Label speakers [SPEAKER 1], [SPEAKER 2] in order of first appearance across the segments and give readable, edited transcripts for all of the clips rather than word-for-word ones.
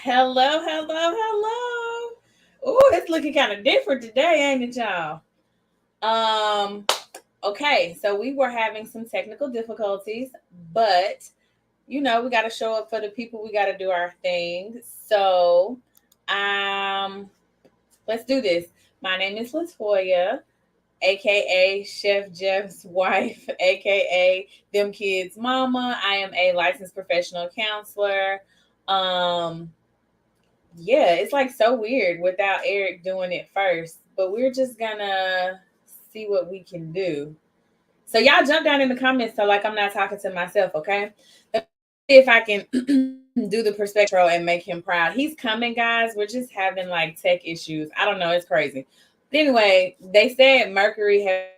[SPEAKER 1] Hello, hello, hello. Oh, it's looking kind of different today, ain't it, y'all? Um, okay, so we were having some technical difficulties, but we got to show up for the people. We got to do our thing. So, um, let's do this. My name is Latoya, aka Chef Jeff's wife, aka them kids' mama. I am a licensed professional counselor. Um, yeah, it's like so weird without Eric doing it first, but we're just gonna see what we can do. So y'all jump down in the comments so like I'm not talking to myself, okay? Let me see if I can do the perspective and make him proud. He's coming, guys. We're just having like tech issues. I don't know, it's crazy. But anyway, they said Mercury has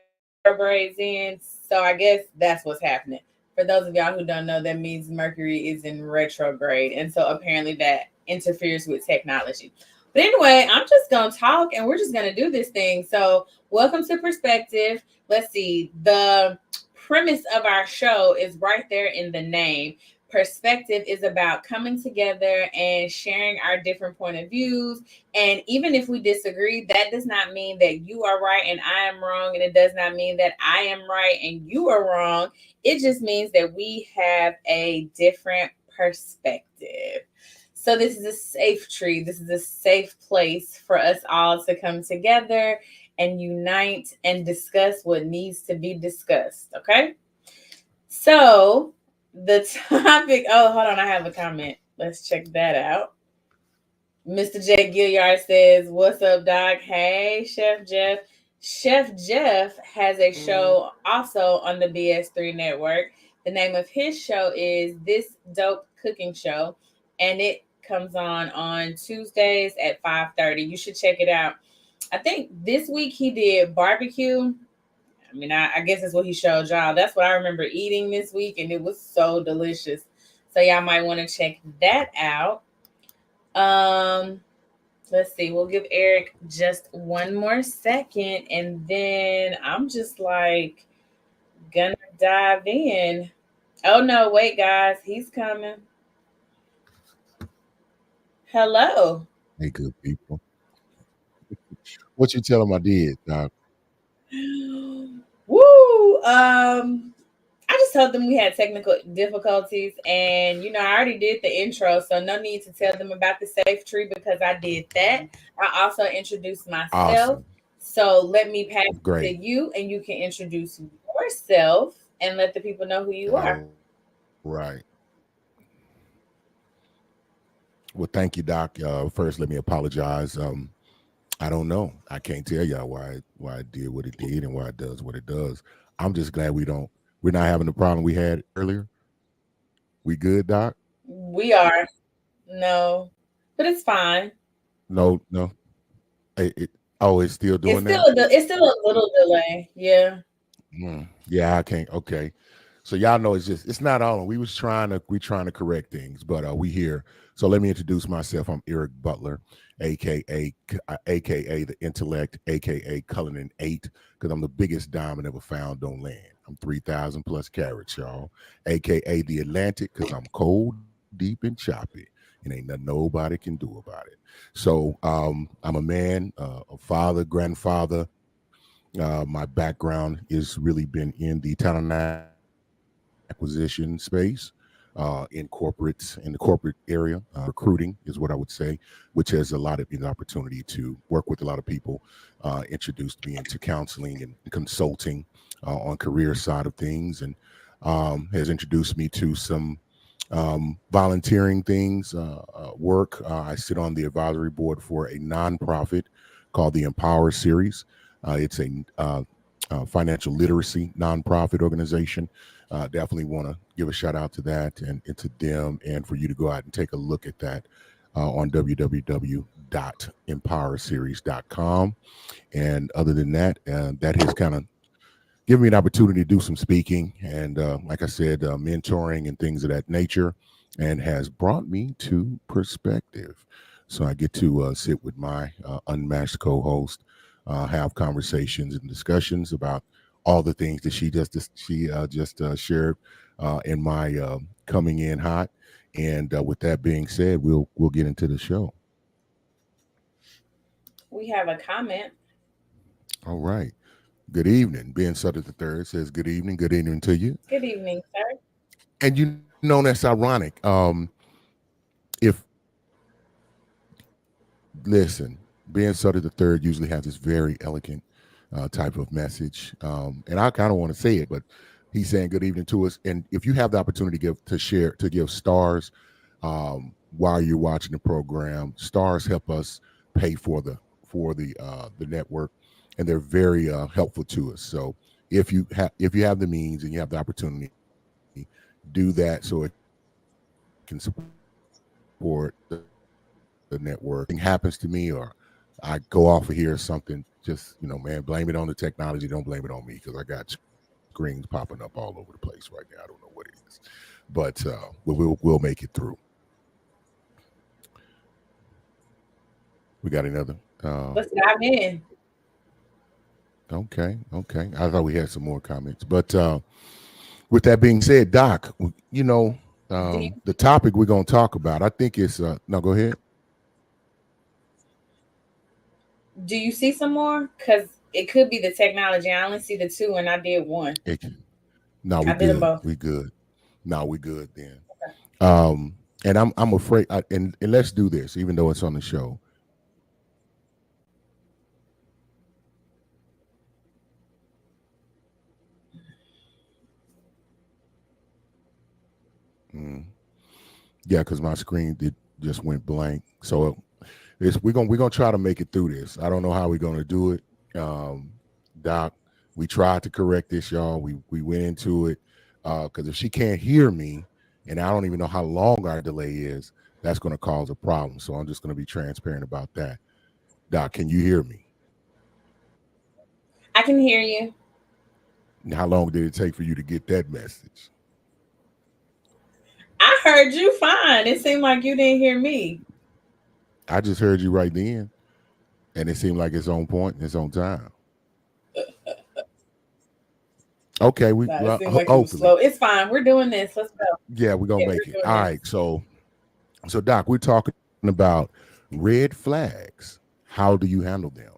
[SPEAKER 1] retrogrades in, so I guess that's what's happening. For those of y'all who don't know, that means Mercury is in retrograde, and so apparently that interferes with technology. But anyway, I'm just gonna talk and we're just gonna do this thing. So, welcome to Perspective. Let's see. The premise of our show is right there in the name. Perspective is about coming together and sharing our different point of views. And even if we disagree, that does not mean that you are right and I am wrong. And it does not mean that I am right and you are wrong. It just means that we have a different perspective. So this is a safe tree. This is a safe place for us all to come together and unite and discuss what needs to be discussed. Okay. So the topic, oh, hold on. I have a comment. Let's check that out. Mr. J. Gilliard says, "What's up, Doc? Hey, Chef Jeff. Chef Jeff has a show also on the BS3 network. The name of his show is This Dope Cooking Show, and it comes on Tuesdays at 5:30. You should check it out. I think this week he did barbecue. I mean, I guess that's what he showed y'all. That's what I remember eating this week, and it was so delicious. So y'all might want to check that out. Um, let's see. We'll give Eric just one more second, and then I'm just like gonna dive in. Oh no, wait, guys, he's coming. Hello.
[SPEAKER 2] Hey, good people. What you tell them I did, Doc?
[SPEAKER 1] Woo. I just told them we had technical difficulties, and I already did the intro, so no need to tell them about the safe tree because I did that. I also introduced myself.
[SPEAKER 2] Awesome.
[SPEAKER 1] So let me pass it to
[SPEAKER 2] Great.
[SPEAKER 1] you, and you can introduce yourself and let the people know who you are.
[SPEAKER 2] All right. Well, thank you, Doc. First, let me apologize. I don't know. I can't tell y'all why it did what it did and why it does what it does. I'm just glad we're not having the problem we had earlier. We good, Doc?
[SPEAKER 1] We are. No, but it's fine.
[SPEAKER 2] No, no. Oh, it's still
[SPEAKER 1] It's
[SPEAKER 2] doing
[SPEAKER 1] still
[SPEAKER 2] that?
[SPEAKER 1] it's still a little delay. Yeah.
[SPEAKER 2] Yeah, I can't. Okay. So y'all know it's not all. We trying to correct things, but we here. So let me introduce myself. I'm Eric Butler, aka the Intellect, aka Cullinan 8, because I'm the biggest diamond ever found on land. I'm 3,000 plus carats, y'all. Aka the Atlantic, because I'm cold, deep, and choppy, and ain't nothing nobody can do about it. So I'm a man, a father, grandfather. My background has really been in the talent acquisition space, in the corporate area. Recruiting is what I would say, which has allotted me the opportunity to work with a lot of people. Introduced me into counseling and consulting on career side of things, and has introduced me to some volunteering things, work. I sit on the advisory board for a nonprofit called the Empower Series. It's a financial literacy nonprofit organization. Definitely want to give a shout out to that and to them, and for you to go out and take a look at that on www.empowerseries.com. And other than that, that has kind of given me an opportunity to do some speaking and, like I said, mentoring and things of that nature, and has brought me to perspective. So I get to sit with my unmatched co-host, have conversations and discussions about all the things that she just shared. in my coming in hot. And with that being said, we'll get into the show.
[SPEAKER 1] We have a comment.
[SPEAKER 2] All right. Good evening. Ben Sutter the third says good evening. Good evening to you.
[SPEAKER 1] Good evening, sir.
[SPEAKER 2] And you know that's ironic. If listen, Ben Sutter the third usually has this very elegant type of message, and I kind of want to say it, but he's saying good evening to us. And if you have the opportunity to give stars while you're watching the program, stars help us pay for the network, and they're very helpful to us. So if you have the means and you have the opportunity, do that so it can support the network. If something happens to me or I go off of here or something, just man, blame it on the technology. Don't blame it on me because I got screens popping up all over the place right now. I don't know what it is, but we'll make it through. We got another.
[SPEAKER 1] Let's dive in.
[SPEAKER 2] Okay. I thought we had some more comments, but with that being said, Doc,
[SPEAKER 1] Do you
[SPEAKER 2] the topic we're going to talk about, I think it's no. Go ahead.
[SPEAKER 1] do you see some more? Because it could be the technology. I only see the two, and I did one.
[SPEAKER 2] It, no, we
[SPEAKER 1] I did them
[SPEAKER 2] good.
[SPEAKER 1] both.
[SPEAKER 2] We good. No, we good then. And I'm afraid, and let's do this, even though it's on the show. Mm. Yeah, because my screen did just went blank. So we're gonna try to make it through this. I don't know how we're gonna do it. Doc, we tried to correct this, y'all. We went into it because if she can't hear me, and I don't even know how long our delay is, that's gonna cause a problem. So I'm just gonna be transparent about that. Doc, can you hear me?
[SPEAKER 1] I can hear you.
[SPEAKER 2] And how long did it take for you to get that message?
[SPEAKER 1] I heard you fine. It seemed like you didn't hear me.
[SPEAKER 2] I just heard you right then, and it seemed like it's on point and it's on time. Okay, we
[SPEAKER 1] No, it seemed like it was
[SPEAKER 2] hopefully,
[SPEAKER 1] slow. It's fine. We're doing this. Let's go.
[SPEAKER 2] yeah, we're gonna
[SPEAKER 1] Yeah,
[SPEAKER 2] make
[SPEAKER 1] we're
[SPEAKER 2] it.
[SPEAKER 1] doing
[SPEAKER 2] All
[SPEAKER 1] this.
[SPEAKER 2] right, so Doc, we're talking about red flags. How do you handle them?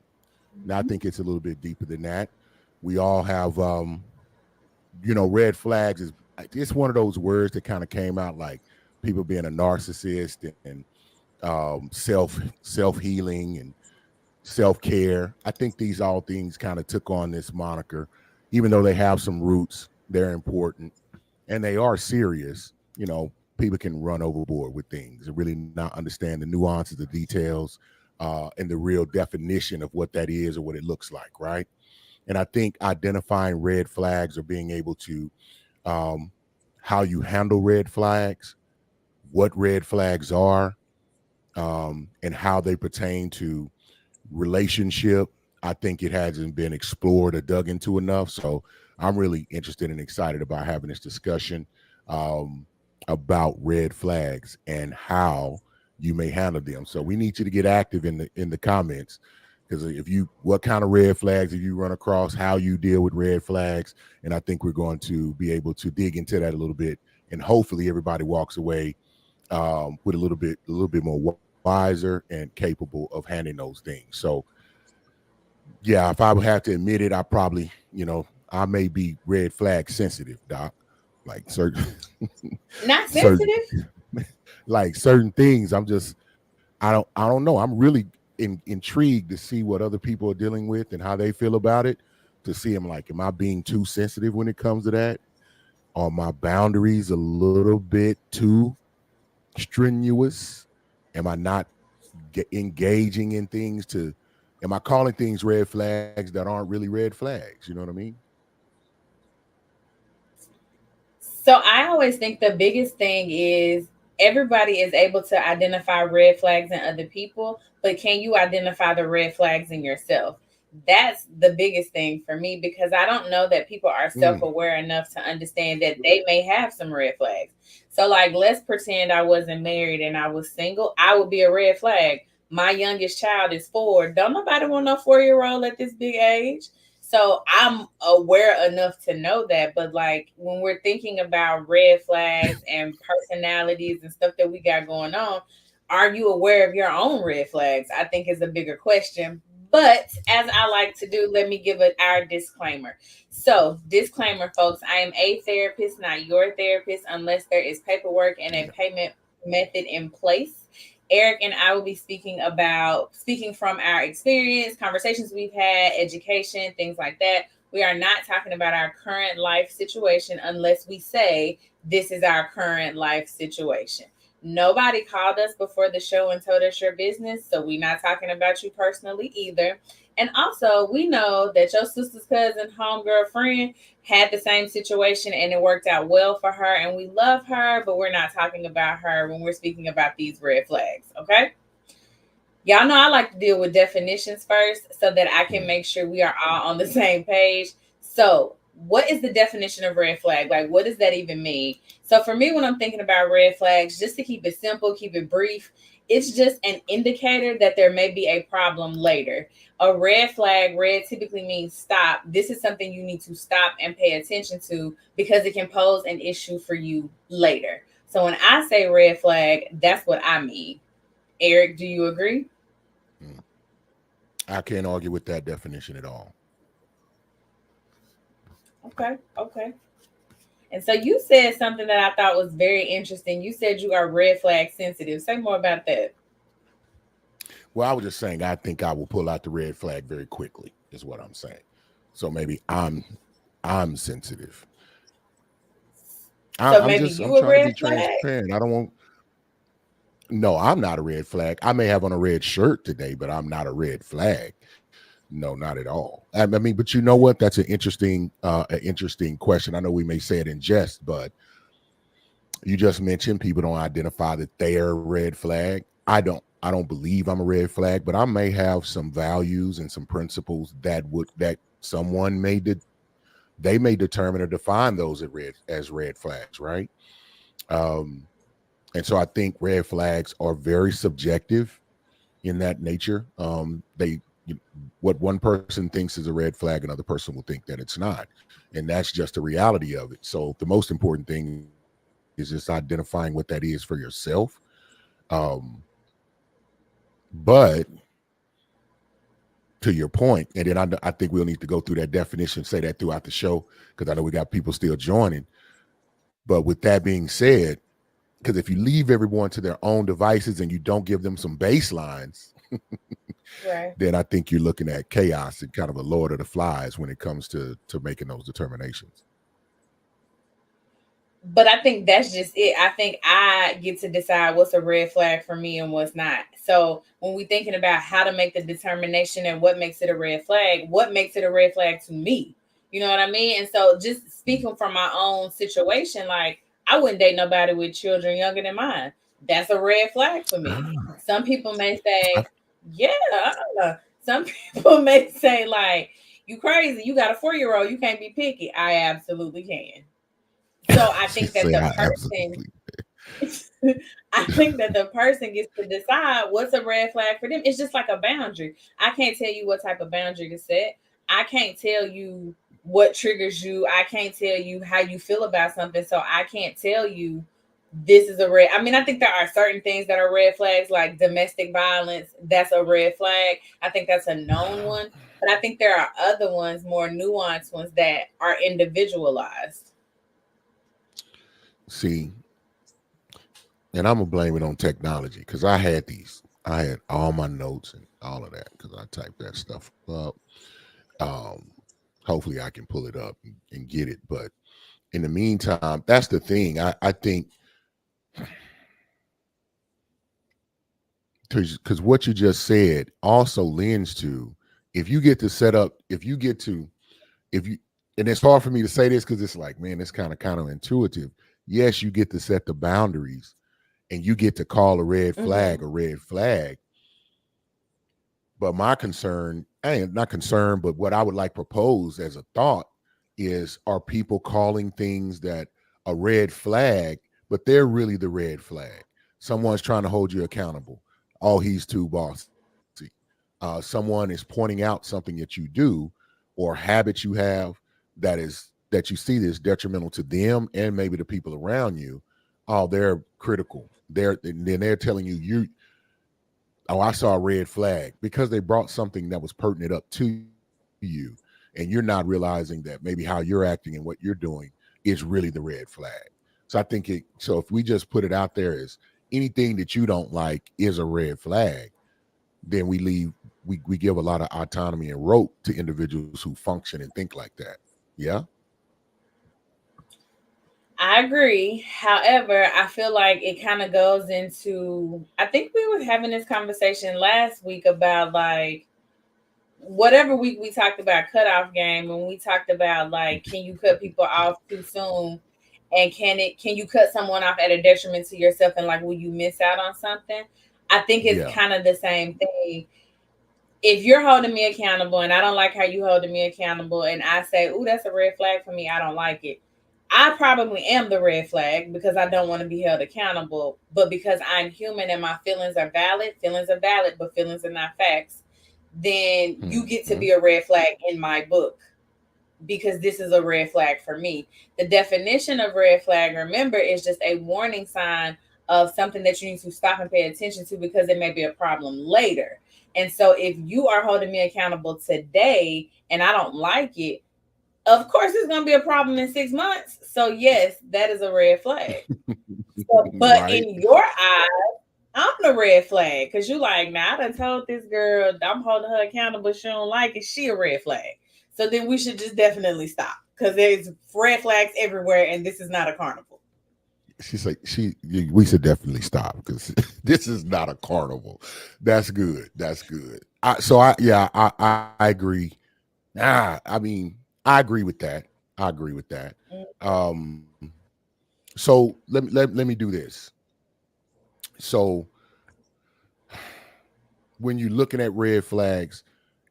[SPEAKER 2] Now, I think it's a little bit deeper than that. We all have, red flags is it's one of those words that kind of came out like people being a narcissist and self healing and self care. I think these all things kind of took on this moniker, even though they have some roots. They're important and they are serious. People can run overboard with things and really not understand the nuances, the details, and the real definition of what that is or what it looks like, right? And I think identifying red flags or being able to um, how you handle red flags, what red flags are, and how they pertain to relationship. I think it hasn't been explored or dug into enough. So I'm really interested and excited about having this discussion um, about red flags and how you may handle them. So we need you to get active in the comments because if you what kind of red flags have you run across, how you deal with red flags, and I think we're going to be able to dig into that a little bit, and hopefully everybody walks away with a little bit more wiser and capable of handling those things. So yeah, if I would have to admit it, I probably, I may be red flag sensitive, Doc. Like certain
[SPEAKER 1] Not
[SPEAKER 2] certain
[SPEAKER 1] sensitive.
[SPEAKER 2] like certain things. I don't know. I'm really intrigued to see what other people are dealing with and how they feel about it. To see them like, am I being too sensitive when it comes to that? Are my boundaries a little bit too strenuous? Am I not engaging in things to? Am I calling things red flags that aren't really red flags? You know what I mean?
[SPEAKER 1] So I always think the biggest thing is everybody is able to identify red flags in other people, but can you identify the red flags in yourself? That's the biggest thing for me because I don't know that people are self
[SPEAKER 2] Mm,
[SPEAKER 1] aware enough to understand that they may have some red flags. So, like, let's pretend I wasn't married and I was single. I would be a red flag. My youngest child is 4. Don't nobody want no 4-year-old at this big age. So I'm aware enough to know that. But like when we're thinking about red flags and personalities and stuff that we got going on, are you aware of your own red flags? I think is a bigger question. But as I like to do, let me give it our disclaimer. So, disclaimer, folks, I am a therapist, not your therapist, unless there is paperwork and a
[SPEAKER 2] Yeah.
[SPEAKER 1] payment method in place. Eric and I will be speaking from our experience, conversations we've had, education, things like that. We are not talking about our current life situation unless we say this is our current life situation. Nobody called us before the show and told us your business, so we're not talking about you personally either. And also, we know that your sister's cousin, homegirl, friend had the same situation and it worked out well for her, and we love her, but we're not talking about her when we're speaking about these red flags, okay? Y'all know I like to deal with definitions first so that I can
[SPEAKER 2] Mm.
[SPEAKER 1] make sure we are all on the same page. So, what is the definition of red flag? Like, what does that even mean? So, for me, when I'm thinking about red flags, just to keep it simple, keep it brief, it's just an indicator that there may be a problem later. A red flag, red typically means stop. This is something you need to stop and pay attention to because it can pose an issue for you later. So, when I say red flag, that's what I mean. Eric, do you agree?
[SPEAKER 2] Mm. I can't argue with that definition at all.
[SPEAKER 1] Okay, okay. And so you said something that I thought was very interesting. You said you are red flag sensitive. Say more about that.
[SPEAKER 2] Well, I was just saying I think I will pull out the red flag very quickly, is what I'm saying. So maybe I'm sensitive.
[SPEAKER 1] So
[SPEAKER 2] I'm
[SPEAKER 1] maybe
[SPEAKER 2] just I'm
[SPEAKER 1] you a
[SPEAKER 2] trying to
[SPEAKER 1] red
[SPEAKER 2] be
[SPEAKER 1] flag.
[SPEAKER 2] transparent. I don't want no, I'm not a red flag. I may have on a red shirt today, but I'm not a red flag. No, not at all. I mean, but you know what? That's an interesting question. I know we may say it in jest, but you just mentioned people don't identify that they're a red flag. I don't believe I'm a red flag, but I may have some values and some principles that someone they may determine or define those as red flags, right? Um, and so I think red flags are very subjective in that nature. What one person thinks is a red flag, another person will think that it's not, and that's just the reality of it. So the most important thing is just identifying what that is for yourself. Um, but to your point, and then I think we'll need to go through that definition, say that throughout the show, because I know we got people still joining. But with that being said, because if you leave everyone to their own devices and you don't give them some baselines,
[SPEAKER 1] Right.
[SPEAKER 2] then I think you're looking at chaos and kind of a Lord of the Flies when it comes to making those determinations.
[SPEAKER 1] But I think that's just it. I think I get to decide what's a red flag for me and what's not. So when we're thinking about how to make the determination and what makes it a red flag, what makes it a red flag to me? You know what I mean? And so just speaking from my own situation, like I wouldn't date nobody with children younger than mine. That's a red flag for me.
[SPEAKER 2] Ah,
[SPEAKER 1] Some people may
[SPEAKER 2] I,
[SPEAKER 1] say, yeah, I don't know. Some people may say, like, you crazy. You got a 4-year old. You can't be picky. I absolutely can. So I
[SPEAKER 2] she
[SPEAKER 1] think that
[SPEAKER 2] say
[SPEAKER 1] the
[SPEAKER 2] I
[SPEAKER 1] person,
[SPEAKER 2] absolutely.
[SPEAKER 1] I think that the person gets to decide what's a red flag for them. It's just like a boundary. I can't tell you what type of boundary to set. I can't tell you what triggers you. I can't tell you how you feel about something. So I can't tell you this is a red. I mean, I think there are certain things that are red flags, like domestic violence. That's a red flag. I think that's a known one. But I think there are other ones, more nuanced ones that are individualized.
[SPEAKER 2] See, and I'm gonna blame it on technology because I had these. I had all my notes and all of that because I typed that stuff up. Um, Hopefully, I can pull it up and get it. But in the meantime, that's the thing. I think because what you just said also lends to if you get to set up, if you, and it's hard for me to say this because it's like, man, it's kind of counterintuitive. Yes, you get to set the boundaries and you get to call
[SPEAKER 1] Mm-hmm.
[SPEAKER 2] a red flag. But my concern, and not concern, but what I would like propose as a thought is are people calling things that a red flag, but they're really the red flag. Someone's trying to hold you accountable. Oh, he's too bossy. Someone is pointing out something that you do, or habits you have that you see that's detrimental to them and maybe the people around you, oh, they're critical. They're telling you, oh, I saw a red flag because they brought something that was pertinent up to you, and you're not realizing that maybe how you're acting and what you're doing is really the red flag. So I think so if we just put it out there as anything that you don't like is a red flag, then we give a lot of autonomy and rope to individuals who function and think like that. Yeah.
[SPEAKER 1] I agree. However, I feel like it kind of goes into, I think we were having this conversation last week about like whatever week we talked about cutoff game, and we talked about like can you cut people off too soon, and can you cut someone off at a detriment to yourself, and like will you miss out on something? I think it's
[SPEAKER 2] Yeah.
[SPEAKER 1] kind of the same thing. If you're holding me accountable and I don't like how you holding me accountable, and I say, "Ooh, that's a red flag for me. I don't like it." I probably am the red flag because I don't want to be held accountable, but because I'm human and my feelings are valid, but feelings are not facts. Then you
[SPEAKER 2] Hmm.
[SPEAKER 1] get to be a red flag in my book because this is a red flag for me. The definition of red flag, remember, is just a warning sign of something that you need to stop and pay attention to because it may be a problem later. And so if you are holding me accountable today and I don't like it, of course it's going to be a problem in 6 months. So yes, that is a red flag. So, but
[SPEAKER 2] Right.
[SPEAKER 1] in your eyes, I'm the red flag because you like, now I done told this girl I'm holding her accountable. She don't like it. She a red flag. So then we should just definitely stop because there's red flags everywhere, and this is not a carnival.
[SPEAKER 2] She's like, we should definitely stop because this is not a carnival. That's good. That's good. Yeah, I agree. I mean, I agree with that. I agree with that. Um, so let me do this. So when you're looking at red flags,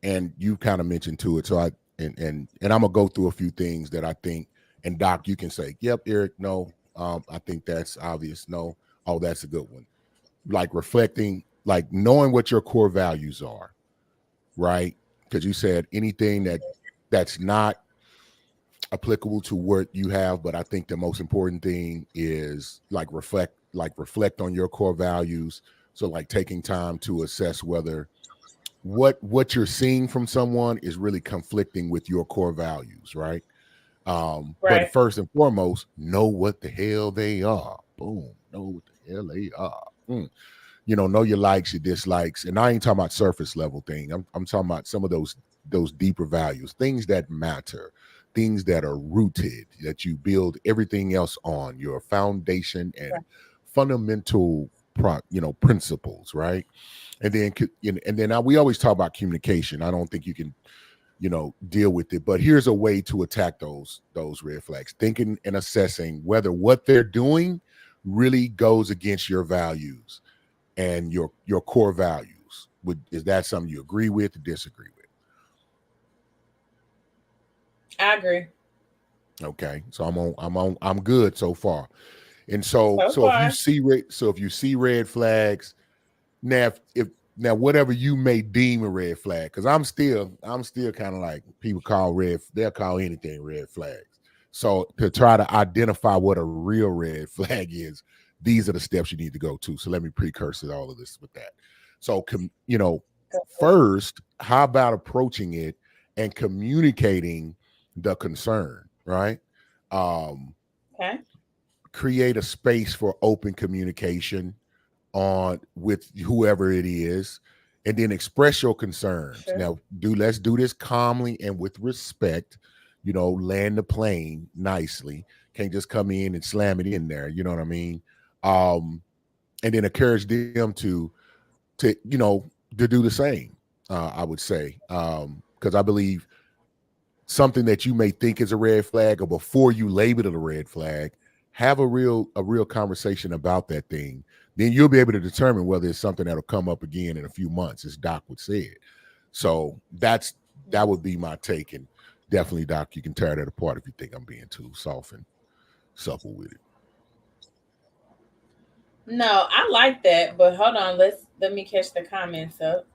[SPEAKER 2] and you kind of mentioned to it, so and I'm gonna go through a few things that I think, and Doc, you can say, "Yep, Eric, no, I think that's obvious. No, oh, that's a good one." Like reflecting, like knowing what your core values are, right? Because you said anything that's not applicable to what you have, but I think the most important thing is like reflect on your core values. So like taking time to assess whether what you're seeing from someone is really conflicting with your core values, right? But
[SPEAKER 1] Right.
[SPEAKER 2] first and foremost, know what the hell they are. Boom, know what the hell they are. Know your likes, your dislikes, and I ain't talking about surface level thing. I'm talking about some of those deeper values, things that matter, things that are rooted, that you build everything else on, your foundation and fundamental principles, right? And then we always talk about communication. I don't think you can deal with it, but here's a way to attack those red flags: thinking and assessing whether what they're doing really goes against your values and your core values. Is that something you agree with or disagree with?
[SPEAKER 1] I agree.
[SPEAKER 2] Okay, so I'm good so far. And so
[SPEAKER 1] So
[SPEAKER 2] so if you
[SPEAKER 1] far.
[SPEAKER 2] see red flags, now if now whatever you may deem a red flag, because I'm still kind of like, people they'll call anything red flags. So to try to identify what a real red flag is, these are the steps you need to go to. So let me precursor all of this with that. So first, how about approaching it and communicating the concern, right? Um,
[SPEAKER 1] Okay.
[SPEAKER 2] Create a space for open communication on with whoever it is, and then express your concerns.
[SPEAKER 1] Sure.
[SPEAKER 2] Now let's do this calmly and with respect. Land the plane nicely. Can't just come in and slam it in there, you know what I mean? um and then encourage them to do the same. I would say, because I believe something that you may think is a red flag, or before you label it a red flag, have a real conversation about that thing. Then you'll be able to determine whether it's something that'll come up again in a few months, as Doc would say it. So that would be my take. And definitely, Doc, you can tear that apart if you think I'm being too soft and supple with it.
[SPEAKER 1] No, I like that, but hold on. Let me catch the comments up.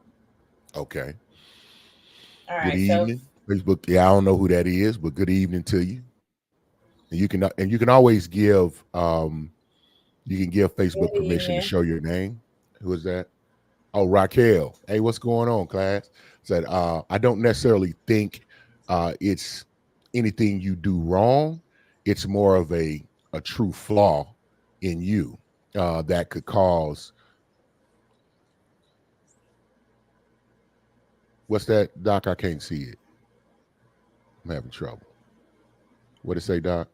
[SPEAKER 2] Okay.
[SPEAKER 1] All
[SPEAKER 2] Good
[SPEAKER 1] right. So
[SPEAKER 2] evening. Facebook. Yeah, I don't know who that is, but good evening to you. And you can always give you can give Facebook
[SPEAKER 1] Good
[SPEAKER 2] permission to
[SPEAKER 1] evening.
[SPEAKER 2] show your name. Who is that? Oh, Raquel. Hey, what's going on, class? Said I don't necessarily think it's anything you do wrong. It's more of a true flaw in you that could cause what's that, Doc? I can't see it. I'm having trouble. What did it say, Doc?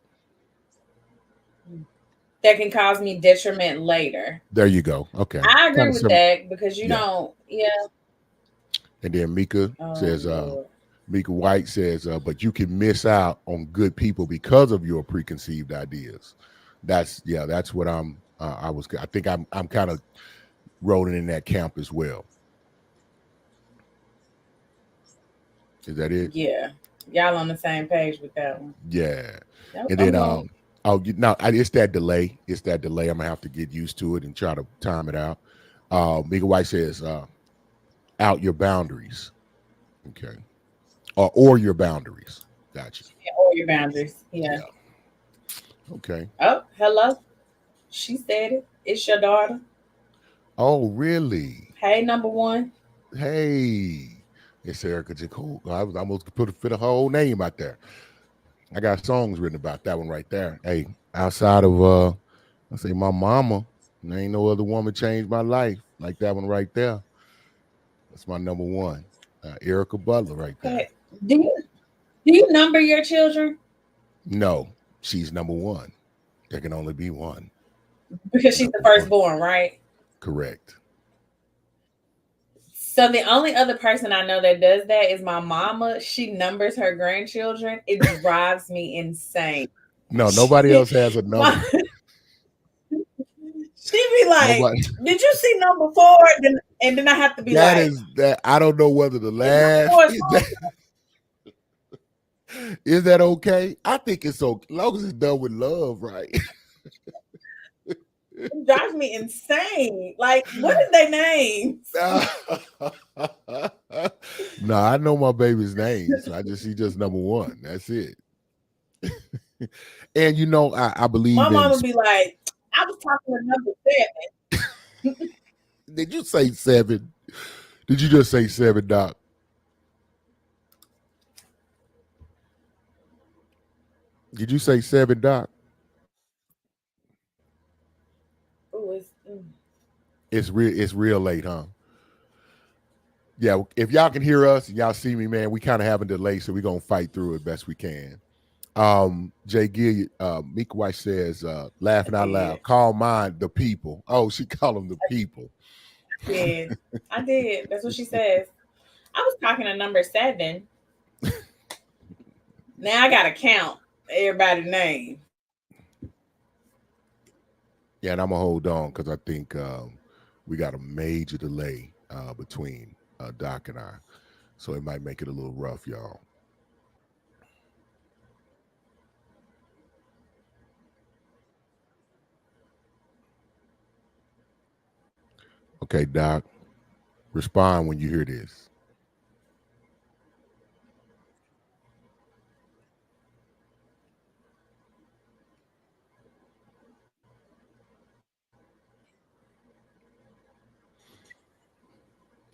[SPEAKER 1] That can cause me detriment later.
[SPEAKER 2] There you go. Okay.
[SPEAKER 1] I
[SPEAKER 2] Kind
[SPEAKER 1] agree
[SPEAKER 2] of
[SPEAKER 1] with
[SPEAKER 2] some
[SPEAKER 1] that because you
[SPEAKER 2] yeah.
[SPEAKER 1] don't, yeah.
[SPEAKER 2] And then Mika
[SPEAKER 1] Oh,
[SPEAKER 2] says,
[SPEAKER 1] Lord.
[SPEAKER 2] Mika White says, but you can miss out on good people because of your preconceived ideas. That's what I think I'm kind of rolling in that camp as well. Is that it?
[SPEAKER 1] Yeah. Y'all on the same page with that one.
[SPEAKER 2] Yeah.
[SPEAKER 1] Nope,
[SPEAKER 2] And
[SPEAKER 1] I'm
[SPEAKER 2] then
[SPEAKER 1] going.
[SPEAKER 2] it's that delay. It's that delay. I'm gonna have to get used to it and try to time it out. Mika White says, out your boundaries. Okay. Or your boundaries. Gotcha.
[SPEAKER 1] Or your boundaries. Yeah.
[SPEAKER 2] Yeah. Okay.
[SPEAKER 1] Oh, hello. She said it. It's your daughter.
[SPEAKER 2] Oh, really?
[SPEAKER 1] Hey, number one.
[SPEAKER 2] Hey, it's Erica Jacob. I was almost fit a whole name out there. I got songs written about that one right there. Hey, outside of I say my mama, there ain't no other woman changed my life like that one right there. That's my number one. Erica Butler right there.
[SPEAKER 1] Okay. Do you do you number your children?
[SPEAKER 2] No, she's number one. There can only be one.
[SPEAKER 1] Because she's the
[SPEAKER 2] Number one.
[SPEAKER 1] firstborn, right?
[SPEAKER 2] Correct.
[SPEAKER 1] So the only other person I know that does that is my mama. She numbers her grandchildren. It drives me insane.
[SPEAKER 2] No, nobody else has a
[SPEAKER 1] my,
[SPEAKER 2] number.
[SPEAKER 1] she be like,
[SPEAKER 2] Nobody.
[SPEAKER 1] "Did you see number four?" And then I have to be
[SPEAKER 2] That
[SPEAKER 1] like,
[SPEAKER 2] is that. I don't know whether to
[SPEAKER 1] "Is number
[SPEAKER 2] laugh.
[SPEAKER 1] four?"
[SPEAKER 2] Is that okay? I think it's okay, as long as it's done with love, right?
[SPEAKER 1] It drives me insane. Like, what is their names?
[SPEAKER 2] No, I know my baby's name, so she's just number one. That's it. And I
[SPEAKER 1] My
[SPEAKER 2] believe in.
[SPEAKER 1] mama be like, "I was talking to number seven."
[SPEAKER 2] Did you say seven? Did you just say seven, Doc? Did you say seven, Doc?
[SPEAKER 1] Ooh,
[SPEAKER 2] It's real late, huh? Yeah. If y'all can hear us and y'all see me, man, we kind of have a delay, so we're gonna fight through it best we can. Jay Gill, Meek White says,
[SPEAKER 1] I
[SPEAKER 2] laughing out
[SPEAKER 1] did.
[SPEAKER 2] loud, call mine the people. Oh, she called them the people.
[SPEAKER 1] I did. I did. That's what she says. I was talking to number seven. Now I gotta count everybody's name.
[SPEAKER 2] Yeah, and I'm gonna hold on because I think we got a major delay between Doc and I, so it might make it a little rough, y'all. Okay, Doc, respond when you hear this.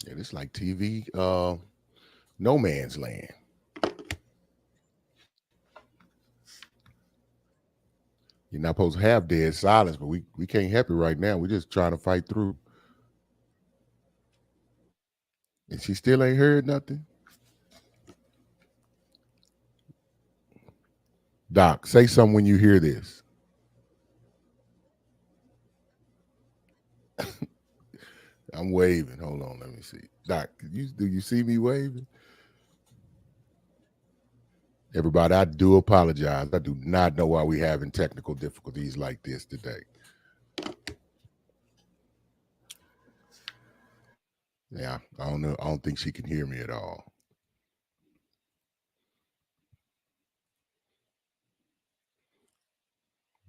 [SPEAKER 2] Yeah, it's like TV, no man's land. You're not supposed to have dead silence, but we can't help it right now. We're just trying to fight through. And she still ain't heard nothing. Doc, say something when you hear this. I'm waving. Hold on, let me see. Doc, do you see me waving? Everybody, I do apologize. I do not know why we having technical difficulties like this today. Yeah, I don't know. I don't think she can hear me at all.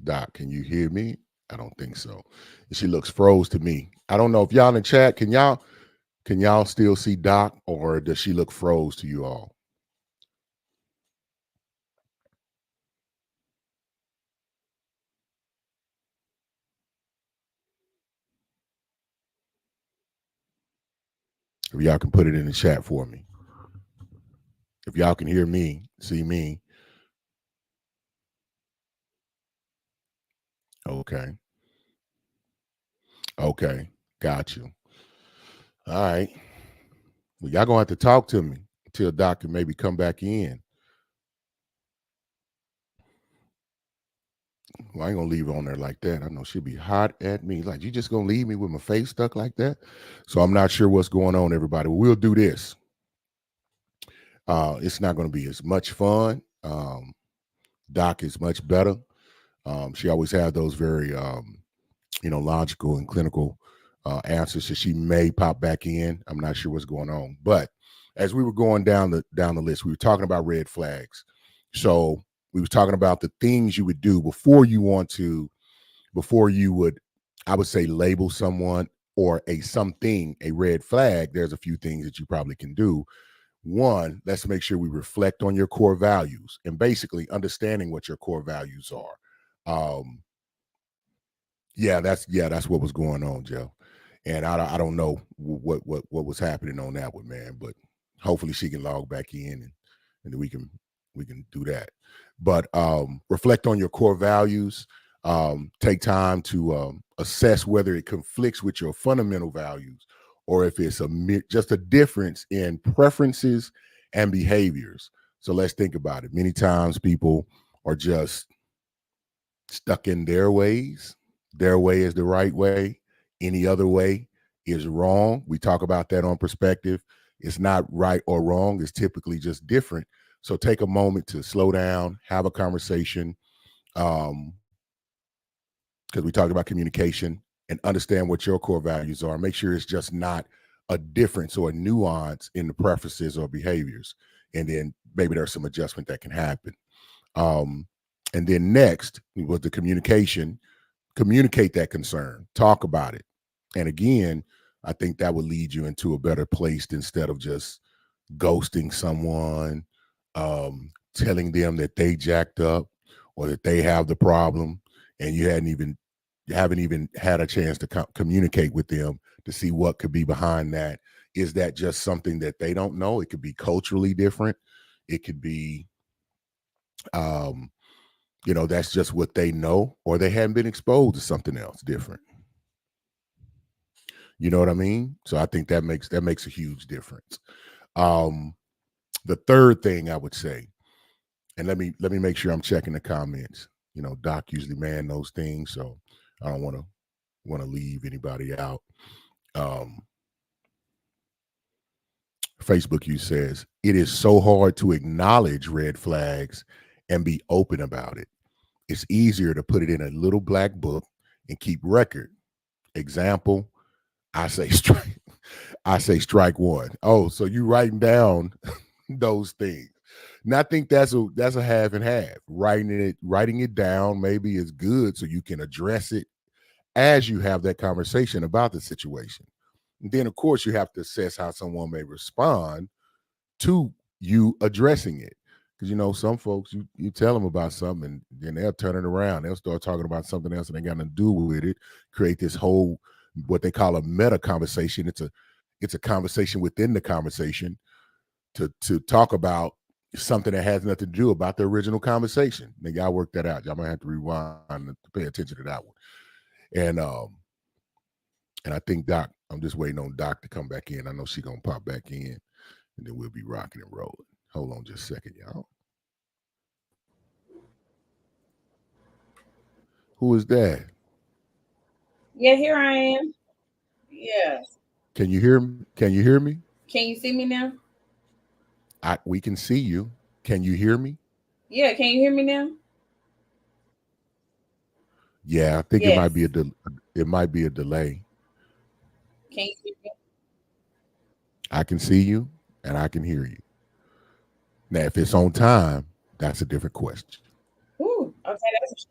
[SPEAKER 2] Doc, can you hear me? I don't think so. She looks froze to me. I don't know if y'all in the chat, can y'all still see Doc, or does she look froze to you all? If y'all can put it in the chat for me. If y'all can hear me, see me. Okay. Okay. Got you. All right. Well, y'all gonna have to talk to me until Doc can maybe come back in. Well, I ain't gonna leave it on there like that. I know she'll be hot at me. Like, you just gonna leave me with my face stuck like that? So I'm not sure what's going on, everybody. We'll do this. It's not gonna be as much fun. Doc is much better. She always had those very logical and clinical answers. So she may pop back in. I'm not sure what's going on. But as we were going down the list, we were talking about red flags. So we were talking about the things you would do before you would, I would say, label someone or a red flag. There's a few things that you probably can do. One, let's make sure we reflect on your core values and basically understanding what your core values are. Yeah, that's what was going on, Joe. And I don't know what was happening on that one, man. But hopefully she can log back in and then we can do that. But reflect on your core values. Take time to assess whether it conflicts with your fundamental values or if it's just a difference in preferences and behaviors. So let's think about it. Many times people are just stuck in their ways. Their way is the right way. Any other way is wrong. We talk about that on perspective. It's not right or wrong. It's typically just different. So take a moment to slow down, have a conversation, because we talked about communication, and understand what your core values are. Make sure it's just not a difference or a nuance in the preferences or behaviors. And then maybe there's some adjustment that can happen. Um, and then next was the communication. Communicate that concern, talk about it. And again, I think that would lead you into a better place instead of just ghosting someone, telling them that they jacked up or that they have the problem, and you haven't even had a chance to communicate with them to see what could be behind that. Is that just something that they don't know? It could be culturally different. It could be um, that's just what they know, or they haven't been exposed to something else different. You know what I mean? So I think that makes a huge difference. Um, the third thing I would say, and let me make sure I'm checking the comments. Doc usually man those things, so I don't want to leave anybody out. Um, Facebook you says it is so hard to acknowledge red flags and be open about it. It's easier to put it in a little black book and keep record. Example, I say strike. I say strike one. Oh, so you writing down those things. And I think that's a half and half. Writing it down maybe is good so you can address it as you have that conversation about the situation. And then of course you have to assess how someone may respond to you addressing it. Because some folks you tell them about something and then they'll turn it around. They'll start talking about something else and they got nothing to do with it. Create this whole what they call a meta conversation. It's a conversation within the conversation to talk about something that has nothing to do about the original conversation. Now y'all work that out. Y'all might have to rewind to pay attention to that one. And I think Doc, I'm just waiting on Doc to come back in. I know she's gonna pop back in, and then we'll be rocking and rolling. Hold on just a second, y'all. Who is that?
[SPEAKER 1] Yeah, here I am. Yes.
[SPEAKER 2] Can you hear me? Can you hear me?
[SPEAKER 1] Can you see me now?
[SPEAKER 2] We can see you. Can you hear me?
[SPEAKER 1] Yeah, can you hear me now?
[SPEAKER 2] Yeah, I think
[SPEAKER 1] Yes.
[SPEAKER 2] it might be a delay.
[SPEAKER 1] Can you see me?
[SPEAKER 2] I can see you and I can hear you. Now, if it's on time, that's a different question.
[SPEAKER 1] Ooh, okay, that's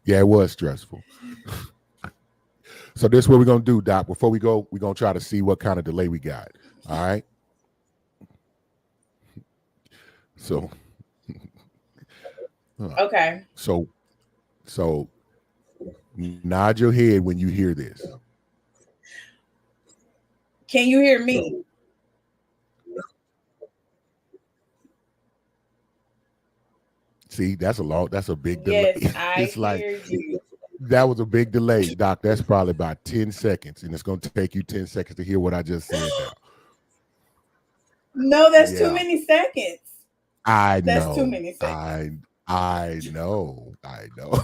[SPEAKER 2] Yeah, it was stressful. So this is what we're gonna do, Doc. Before we go, we're gonna try to see what kind of delay we got. All right. So,
[SPEAKER 1] okay.
[SPEAKER 2] so, so nod your head when you hear this.
[SPEAKER 1] Can you hear me?
[SPEAKER 2] See, that's a big delay.
[SPEAKER 1] Yes, I
[SPEAKER 2] It's like
[SPEAKER 1] hear you.
[SPEAKER 2] that was a big delay, Doc. That's probably about 10 seconds, and it's going to take you 10 seconds to hear what I just said now.
[SPEAKER 1] No, that's too
[SPEAKER 2] Yeah,
[SPEAKER 1] many seconds.
[SPEAKER 2] I
[SPEAKER 1] That's too
[SPEAKER 2] know.
[SPEAKER 1] many seconds.
[SPEAKER 2] I know. I know.